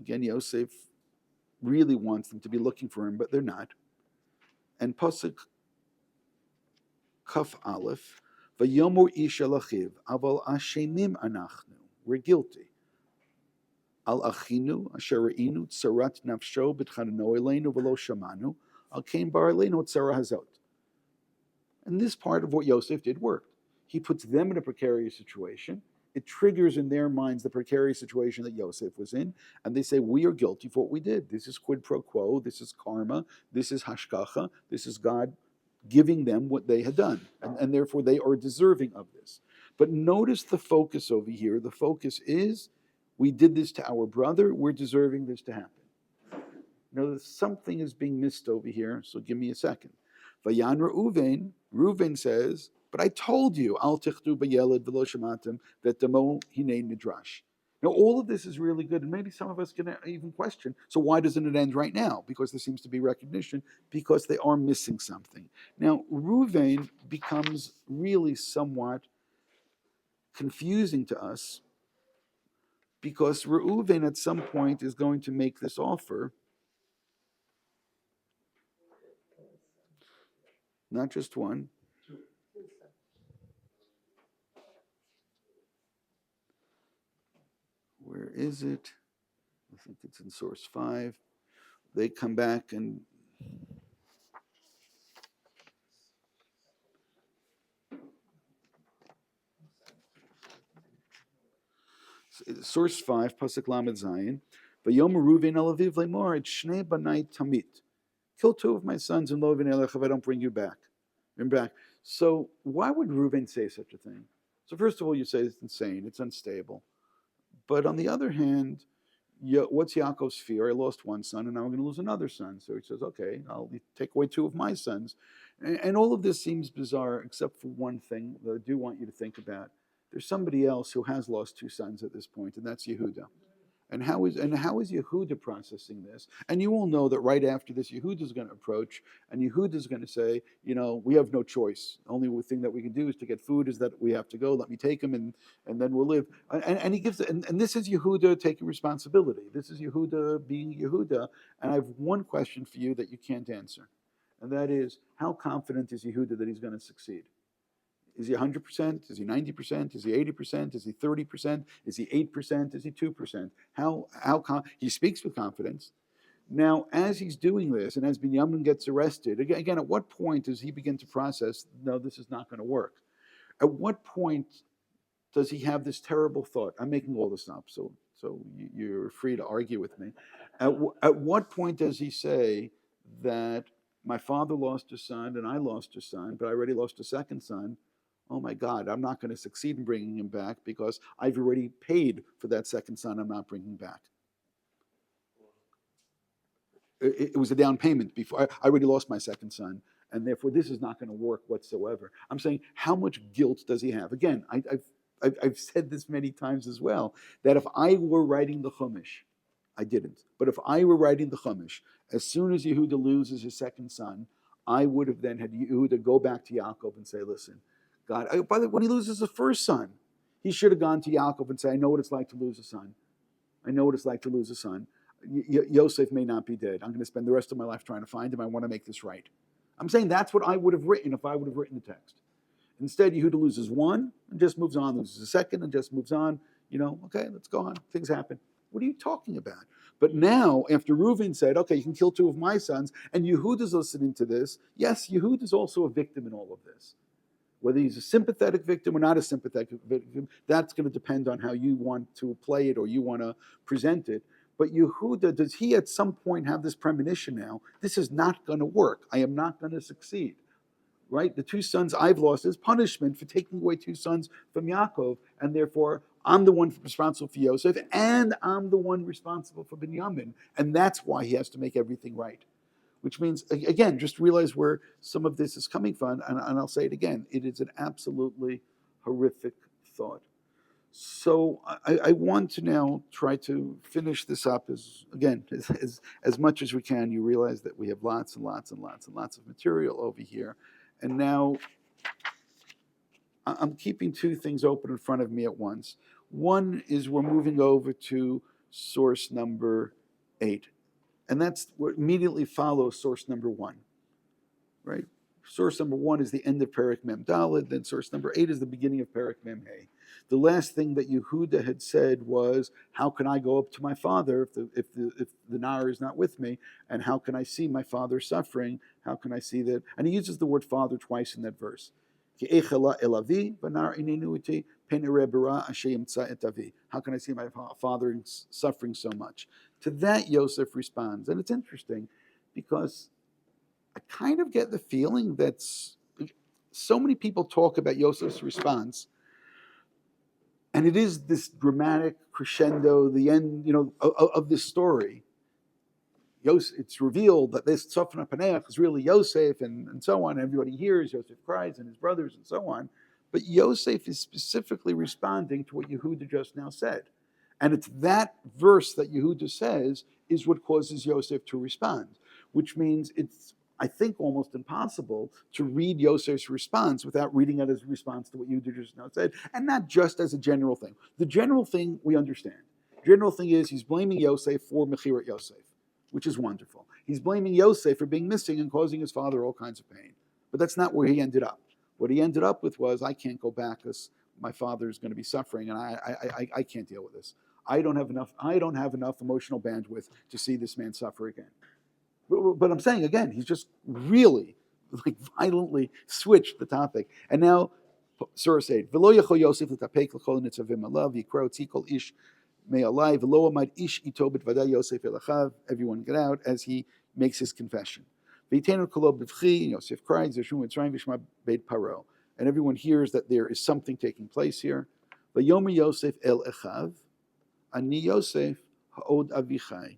Again, Yosef really wants them to be looking for him, but they're not. And Pasuk Kaf Aleph, Vayomor ish el achiv, aval ashemim anachnu. We're guilty. Al achinu asher re'inu tzarat nafsho b'tchanano eleinu v'lo shamanu, al kein bar eleinu tzara hazot. And this part of what Yosef did worked. He puts them in a precarious situation. It triggers in their minds the precarious situation that Yosef was in, and they say, we are guilty for what we did. This is quid pro quo, this is karma, this is hashkacha, this is God giving them what they had done, and therefore they are deserving of this. But notice the focus over here. The focus is, we did this to our brother, we're deserving this to happen. Now, something is being missed over here, so give me a second. Vayan Reuven says, but I told you, al tichtu b'yeled v'lo shematem v'tamo hinei nidrash. Now, all of this is really good, and maybe some of us can even question, so why doesn't it end right now? Because there seems to be recognition, because they are missing something. Now, Reuven becomes really somewhat confusing to us, because Reuven at some point is going to make this offer. Not just one. Where is it? I think it's in source 5. They come back and source 5, Pasuk Lamed Zayin. Vayom Reuven el aviv lemor et shnei banai tamit. Kill 2 of my sons and lo v'nei elech if I don't bring you back. Bring back. So why would Reuven say such a thing? So first of all, you say it's insane, it's unstable. But on the other hand, what's Yaakov's fear? I lost one son, and now I'm going to lose another son. So he says, okay, I'll take away two of my sons. And all of this seems bizarre, except for one thing that I do want you to think about. There's somebody else who has lost two sons at this point, and that's Yehuda. And how is Yehuda processing this? And you all know that right after this, Yehuda is going to approach, and Yehuda is going to say, we have no choice. The only thing that we can do is to get food. Is that we have to go? Let me take him, and then we'll live. And he gives, and this is Yehuda taking responsibility. This is Yehuda being Yehuda. And I have one question for you that you can't answer, and that is, how confident is Yehuda that he's going to succeed? Is he 100%? Is he 90%? Is he 80%? Is he 30%? Is he 8%? Is he 2%? He speaks with confidence. Now, as he's doing this, and as Binyamin gets arrested, again, at what point does he begin to process, no, this is not going to work? At what point does he have this terrible thought? I'm making all this up, so you're free to argue with me. At what point does he say that my father lost a son and I lost a son, but I already lost a second son? Oh my God, I'm not going to succeed in bringing him back because I've already paid for that second son I'm not bringing back. It was a down payment before. I already lost my second son, and therefore this is not going to work whatsoever. I'm saying, how much guilt does he have? Again, I've said this many times as well, that if I were writing the Chumash, I didn't, but if I were writing the Chumash, as soon as Yehuda loses his second son, I would have then had Yehuda go back to Yaakov and say, listen, God, by the way, when he loses the first son, he should have gone to Yaakov and say, I know what it's like to lose a son. I know what it's like to lose a son. Yosef may not be dead. I'm going to spend the rest of my life trying to find him. I want to make this right. I'm saying that's what I would have written if I would have written the text. Instead, Yehuda loses one and just moves on, loses a second and just moves on. Okay, let's go on. Things happen. What are you talking about? But now, after Reuven said, okay, you can kill two of my sons, and Yehuda's listening to this, yes, Yehuda's also a victim in all of this. Whether he's a sympathetic victim or not a sympathetic victim, that's going to depend on how you want to play it or you want to present it. But Yehuda, does he at some point have this premonition now? This is not going to work. I am not going to succeed. Right? The two sons I've lost is punishment for taking away two sons from Yaakov, and therefore I'm the one responsible for Yosef, and I'm the one responsible for Binyamin, and that's why he has to make everything right. Which means, again, just realize where some of this is coming from, and I'll say it again, it is an absolutely horrific thought. So I want to now try to finish this up as much as we can. You realize that we have lots and lots and lots and lots of material over here. And now I'm keeping two things open in front of me at once. One is we're moving over to source number 8. And that's what immediately follows source number 1, right? Source number 1 is the end of Perek Mem Daled. Then source number 8 is the beginning of Perek Mem Hey. The last thing that Yehuda had said was, how can I go up to my father if the Nar is not with me? And how can I see my father suffering? How can I see that? And he uses the word father twice in that verse. How can I see my father suffering so much? To that, Yosef responds. And it's interesting because I kind of get the feeling that so many people talk about Yosef's response, and it is this dramatic crescendo, the end, of this story. It's revealed that this Tzofna Paneach is really Yosef, and so on. Everybody hears Yosef cries, and his brothers, and so on. But Yosef is specifically responding to what Yehuda just now said. And it's that verse that Yehuda says is what causes Yosef to respond, which means it's, I think, almost impossible to read Yosef's response without reading it as a response to what Yehuda just now said, and not just as a general thing. The general thing we understand. General thing is he's blaming Yosef for Mechirat Yosef, which is wonderful. He's blaming Yosef for being missing and causing his father all kinds of pain. But that's not where he ended up. What he ended up with was, I can't go back because my father is going to be suffering, and I can't deal with this. I don't have enough emotional bandwidth to see this man suffer again. But I'm saying again, he's just really violently switched the topic. And now, Surah 8, V'lo yachol Yosef l'tapek l'chol nitzavim alav yikro tzikol ish me'alai v'lo amad ish ito b'tvaday Yosef elachav. Everyone get out as he makes his confession. V'yitenu kolo b'vchi, Yosef cries, Yeshua Mitzrayim v'shma beit Paro. and everyone hears that there is something taking place here. Vayomer Yosef el Echav, Ani Yosef ha'od Avichai,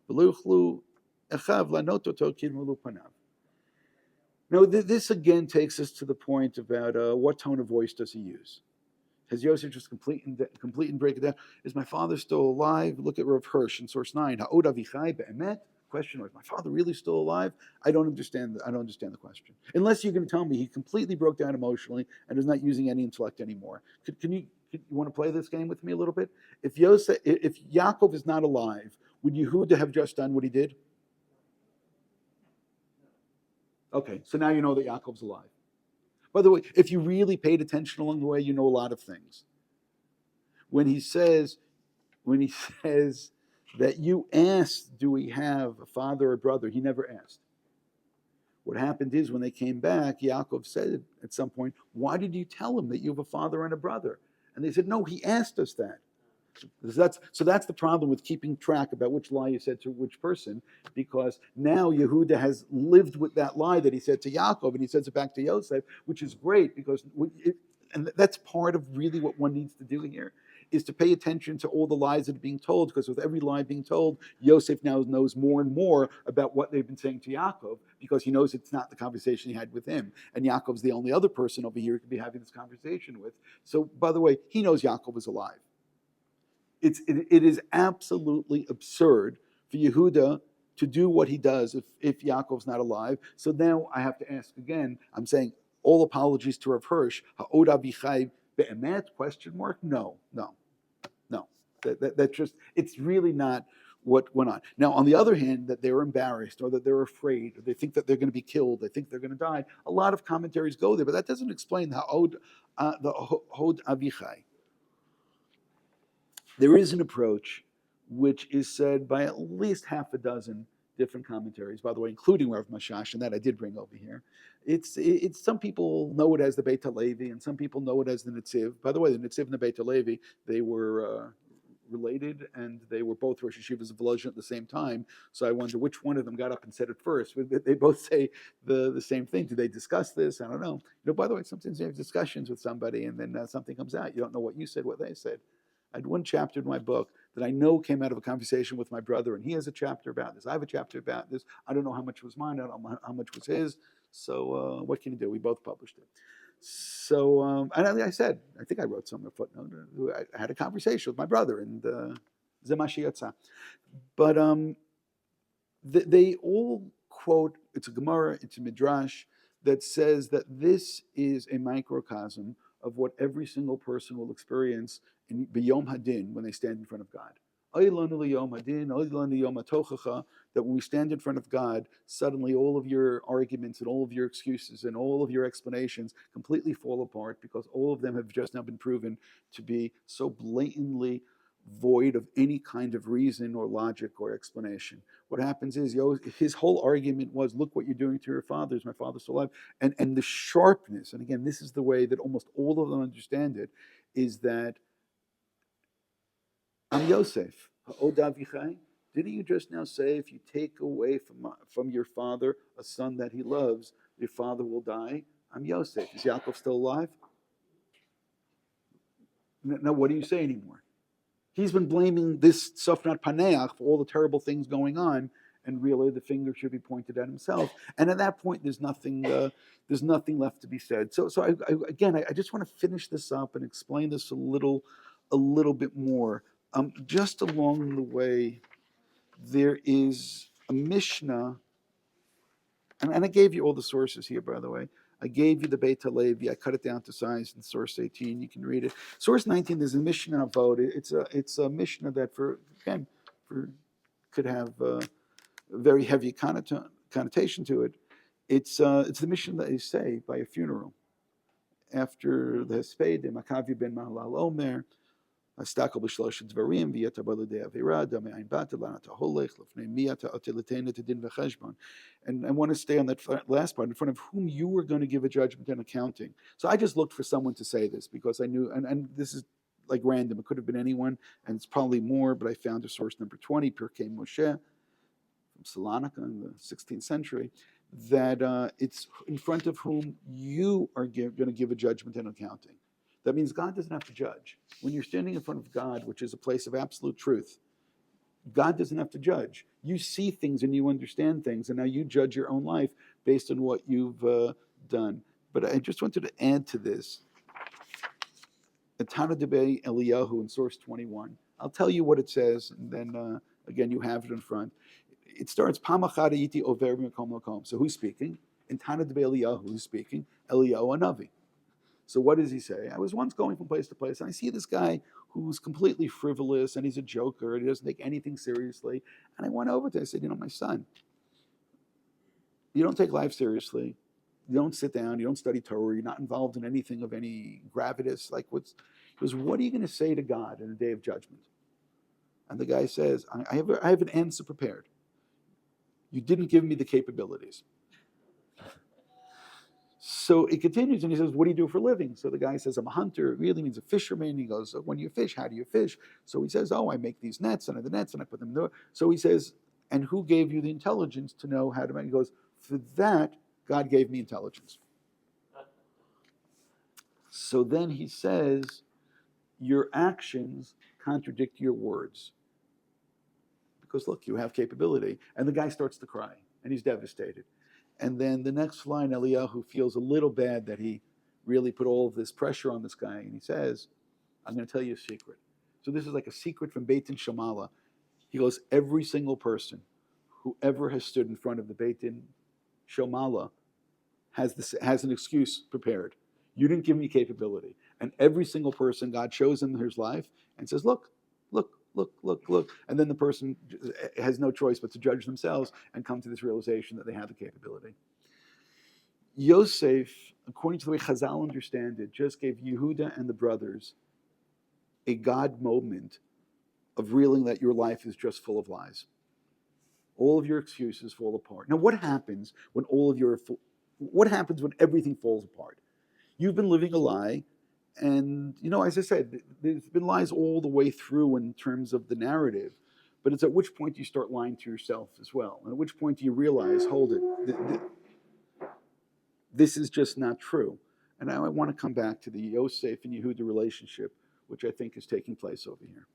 v'lo yuchlu Echav lanot oto kidmulu panav. Now, this again takes us to the point about what tone of voice does he use. Has Yosef just complete and break it down? Is my father still alive? Look at Rav Hirsch in source 9. Ha'od Avichai be'emet? Question: is my father really still alive? I don't understand the question. Unless you're going to tell me he completely broke down emotionally and is not using any intellect anymore. You want to play this game with me a little bit? If Yaakov is not alive, would Yehuda have just done what he did? Okay, so now you know that Yaakov's alive. By the way, if you really paid attention along the way, you know a lot of things. When he says that you asked, do we have a father or brother? He never asked. What happened is when they came back, Yaakov said at some point, why did you tell him that you have a father and a brother? And they said, no, he asked us that. So that's the problem with keeping track about which lie you said to which person, because now Yehuda has lived with that lie that he said to Yaakov, and he says it back to Yosef, which is great, because and that's part of really what one needs to do here, is to pay attention to all the lies that are being told, because with every lie being told, Yosef now knows more and more about what they've been saying to Yaakov, because he knows it's not the conversation he had with him. And Yaakov's the only other person over here he could be having this conversation with. So, by the way, he knows Yaakov is alive. It is absolutely absurd for Yehuda to do what he does if Yaakov's not alive. So now I have to ask again. I'm saying all apologies to Rav Hirsch. Ha'od Avichai be'emet? Question mark? No. That just, it's really not what went on. Now, on the other hand, that they're embarrassed or that they're afraid or they think that they're going to be killed, they think they're going to die. A lot of commentaries go there, but that doesn't explain the Ha'od Avichai. There is an approach which is said by at least half a dozen different commentaries, by the way, including Rav Mashash, and that I did bring over here. It's some people know it as the Beit HaLevi, and some people know it as the Netziv. By the way, the Netziv and the Beit HaLevi, they were related, and they were both Rosh Yeshivas of Volozhin at the same time. So I wonder which one of them got up and said it first. They both say the same thing. Do they discuss this? I don't know. By the way, sometimes you have discussions with somebody, and then something comes out. You don't know what you said, what they said. I had one chapter in my book that I know came out of a conversation with my brother, and he has a chapter about this. I have a chapter about this. I don't know how much was mine. I don't know how much was his. So what can you do? We both published it. So, and I said, I think I wrote some footnote. I had a conversation with my brother, and Zemashi Yatsa. But they all quote, it's a Gemara, it's a Midrash, that says that this is a microcosm of what every single person will experience in B'Yom Hadin when they stand in front of God. That when we stand in front of God, suddenly all of your arguments and all of your excuses and all of your explanations completely fall apart, because all of them have just now been proven to be so blatantly void of any kind of reason or logic or explanation. What happens is, his whole argument was, look what you're doing to your fathers. My father's still alive. And the sharpness, and again, this is the way that almost all of them understand it, is that I'm Yosef. Didn't you just now say if you take away from your father a son that he loves, your father will die? I'm Yosef. Is Yaakov still alive? Now, what do you say anymore? He's been blaming this Sofnat Paneach for all the terrible things going on, and really the finger should be pointed at himself. And at that point, there's nothing left to be said. So I just want to finish this up and explain this a little bit more. Just along the way, there is a Mishnah, and I gave you all the sources here, by the way. I gave you the Beit HaLevi. I cut it down to size in source 18. You can read it. Source 19, there's a Mishnah about it. It's a Mishnah that could have a very heavy connotation to it. It's the Mishnah that they say by a funeral. After the Hesped, Makavi ben Mahalal Omer, Astakel b'shlosh dvarim v'yata baludei avira damei ein bata lanata holech lefnei miyata otilatena tedin v'cheshbon. And I want to stay on that last part, in front of whom you were going to give a judgment and accounting. So I just looked for someone to say this, because I knew, and this is like random, it could have been anyone, and it's probably more, but I found a source number 20, Pirkei Moshe, from Salonika in the 16th century, that it's in front of whom you are going to give a judgment and accounting. That means God doesn't have to judge. When you're standing in front of God, which is a place of absolute truth, God doesn't have to judge. You see things and you understand things, and now you judge your own life based on what you've done. But I just wanted to add to this. Tana Debe Eliyahu in source 21. I'll tell you what it says, and then again, you have it in front. It starts, Pamachada Yiti Over Makom Lakom. So who's speaking? In Tana Debe Eliyahu, who's speaking? Eliyahu Anavi. So what does he say? I was once going from place to place, and I see this guy who's completely frivolous, and he's a joker, and he doesn't take anything seriously. And I went over to him, I said, my son, you don't take life seriously. You don't sit down, you don't study Torah, you're not involved in anything of any gravitas. He goes, what are you going to say to God in the day of judgment? And the guy says, I have an answer prepared. You didn't give me the capabilities. So it continues, and he says, what do you do for a living? So the guy says, I'm a hunter. It really means a fisherman. He goes, when you fish, how do you fish? So he says, I make these nets, and I put them there. So he says, and who gave you the intelligence to know how to make? He goes, for that, God gave me intelligence. So then he says, your actions contradict your words. Because look, you have capability. And the guy starts to cry, and he's devastated. And then the next line, Eliyahu feels a little bad that he really put all of this pressure on this guy. And he says, I'm going to tell you a secret. So this is like a secret from Beit Din Shamala. He goes, every single person who ever has stood in front of the Beit Din Shamala has an excuse prepared. You didn't give me capability. And every single person, God shows him his life and says, look. And then the person has no choice but to judge themselves and come to this realization that they have the capability. Yosef, according to the way Chazal understand it, just gave Yehuda and the brothers a God moment of realizing that your life is just full of lies. All of your excuses fall apart. Now, what happens when everything falls apart? You've been living a lie. And, as I said, there's been lies all the way through in terms of the narrative. But it's at which point you start lying to yourself as well. And at which point do you realize, hold it, this is just not true. And now I want to come back to the Yosef and Yehuda relationship, which I think is taking place over here.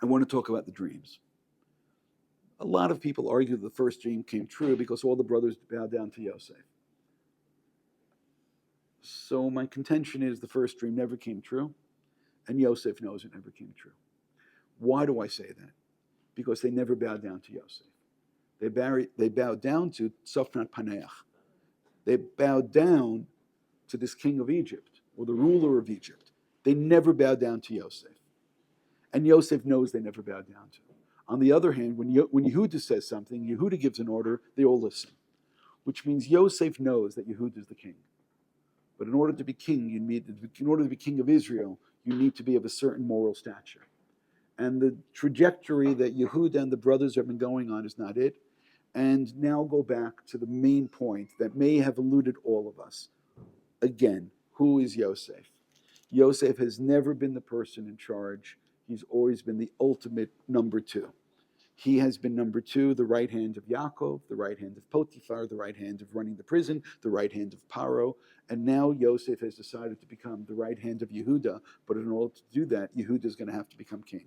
I want to talk about the dreams. A lot of people argue the first dream came true because all the brothers bowed down to Yosef. So my contention is the first dream never came true, and Yosef knows it never came true. Why do I say that? Because they never bowed down to Yosef. They bowed down to Sofnat Paneach. They bowed down to this king of Egypt, or the ruler of Egypt. They never bowed down to Yosef. And Yosef knows they never bowed down to him. On the other hand, when Yehuda says something, Yehuda gives an order, they all listen. Which means Yosef knows that Yehuda is the king. But in order to be king, in order to be king of Israel, you need to be of a certain moral stature. And the trajectory that Yehuda and the brothers have been going on is not it. And now go back to the main point that may have eluded all of us. Again, who is Yosef? Yosef has never been the person in charge. He's always been the ultimate number two. He has been number two, the right hand of Yaakov, the right hand of Potiphar, the right hand of running the prison, the right hand of Paro. And now Yosef has decided to become the right hand of Yehuda. But in order to do that, Yehuda is going to have to become king.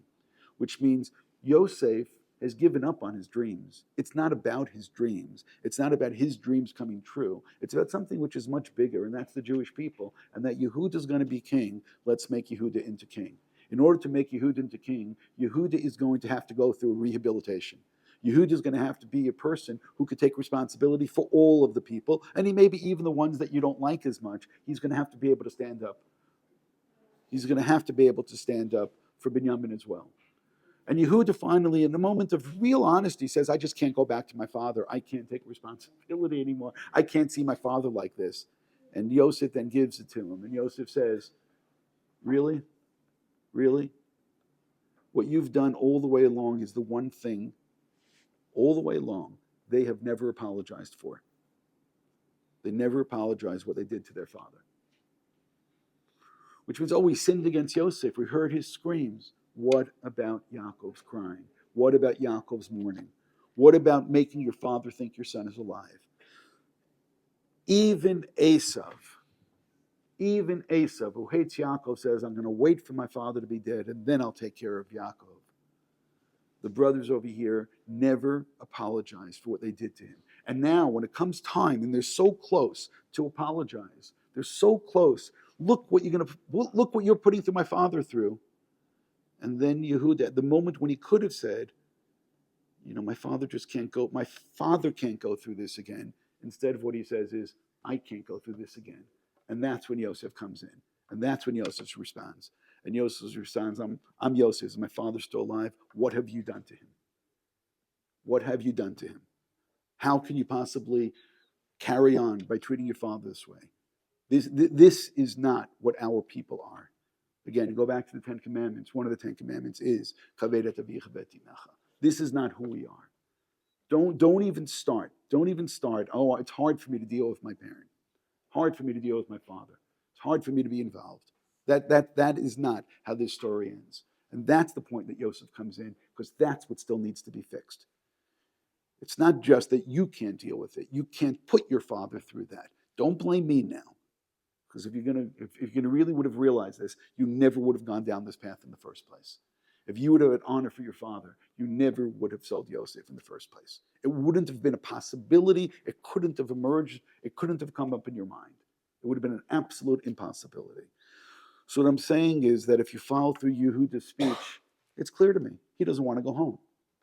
Which means Yosef has given up on his dreams. It's not about his dreams. It's not about his dreams coming true. It's about something which is much bigger, and that's the Jewish people. And that Yehuda is going to be king. Let's make Yehuda into king. In order to make Yehuda into king, Yehuda is going to have to go through rehabilitation. Yehuda is going to have to be a person who could take responsibility for all of the people, and he may be even the ones that you don't like as much. He's going to have to be able to stand up. He's going to have to be able to stand up for Binyamin as well. And Yehuda finally, in a moment of real honesty, says, I just can't go back to my father. I can't take responsibility anymore. I can't see my father like this. And Yosef then gives it to him. And Yosef says, really? Really? What you've done all the way along is the one thing, all the way along, they have never apologized for. They never apologized what they did to their father. Which means, we sinned against Yosef. We heard his screams. What about Yaakov's crying? What about Yaakov's mourning? What about making your father think your son is alive? Even Esav, who hates Yaakov, says, I'm going to wait for my father to be dead, and then I'll take care of Yaakov. The brothers over here never apologized for what they did to him. And now, when it comes time, and they're so close to apologize, they're so close. Look what you're putting through my father through. And then Yehuda, at the moment when he could have said, my father can't go through this again. Instead of what he says is, I can't go through this again. And that's when Yosef comes in. And that's when Yosef responds. And Yosef responds, I'm Yosef. Is my father still alive? What have you done to him? What have you done to him? How can you possibly carry on by treating your father this way? This is not what our people are. Again, go back to the Ten Commandments. One of the Ten Commandments is Kaved avicha v'timecha. This is not who we are. Don't even start. Don't even start. Oh, it's hard for me to deal with my parent. Hard for me to deal with my father. It's hard for me to be involved. That is not how this story ends. And that's the point that Yosef comes in, because that's what still needs to be fixed. It's not just that you can't deal with it. You can't put your father through that. Don't blame me now. Because if you really would have realized this, you never would have gone down this path in the first place. If you would have had honor for your father, you never would have sold Yosef in the first place. It wouldn't have been a possibility. It couldn't have emerged. It couldn't have come up in your mind. It would have been an absolute impossibility. So what I'm saying is that if you follow through Yehuda's speech, it's clear to me. He doesn't want to go home.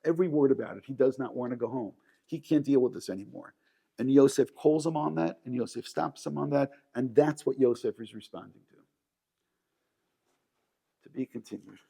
Every word about it, he does not want to go home. He can't deal with this anymore. And Yosef calls him on that, and Yosef stops him on that, and that's what Yosef is responding to. To be continued.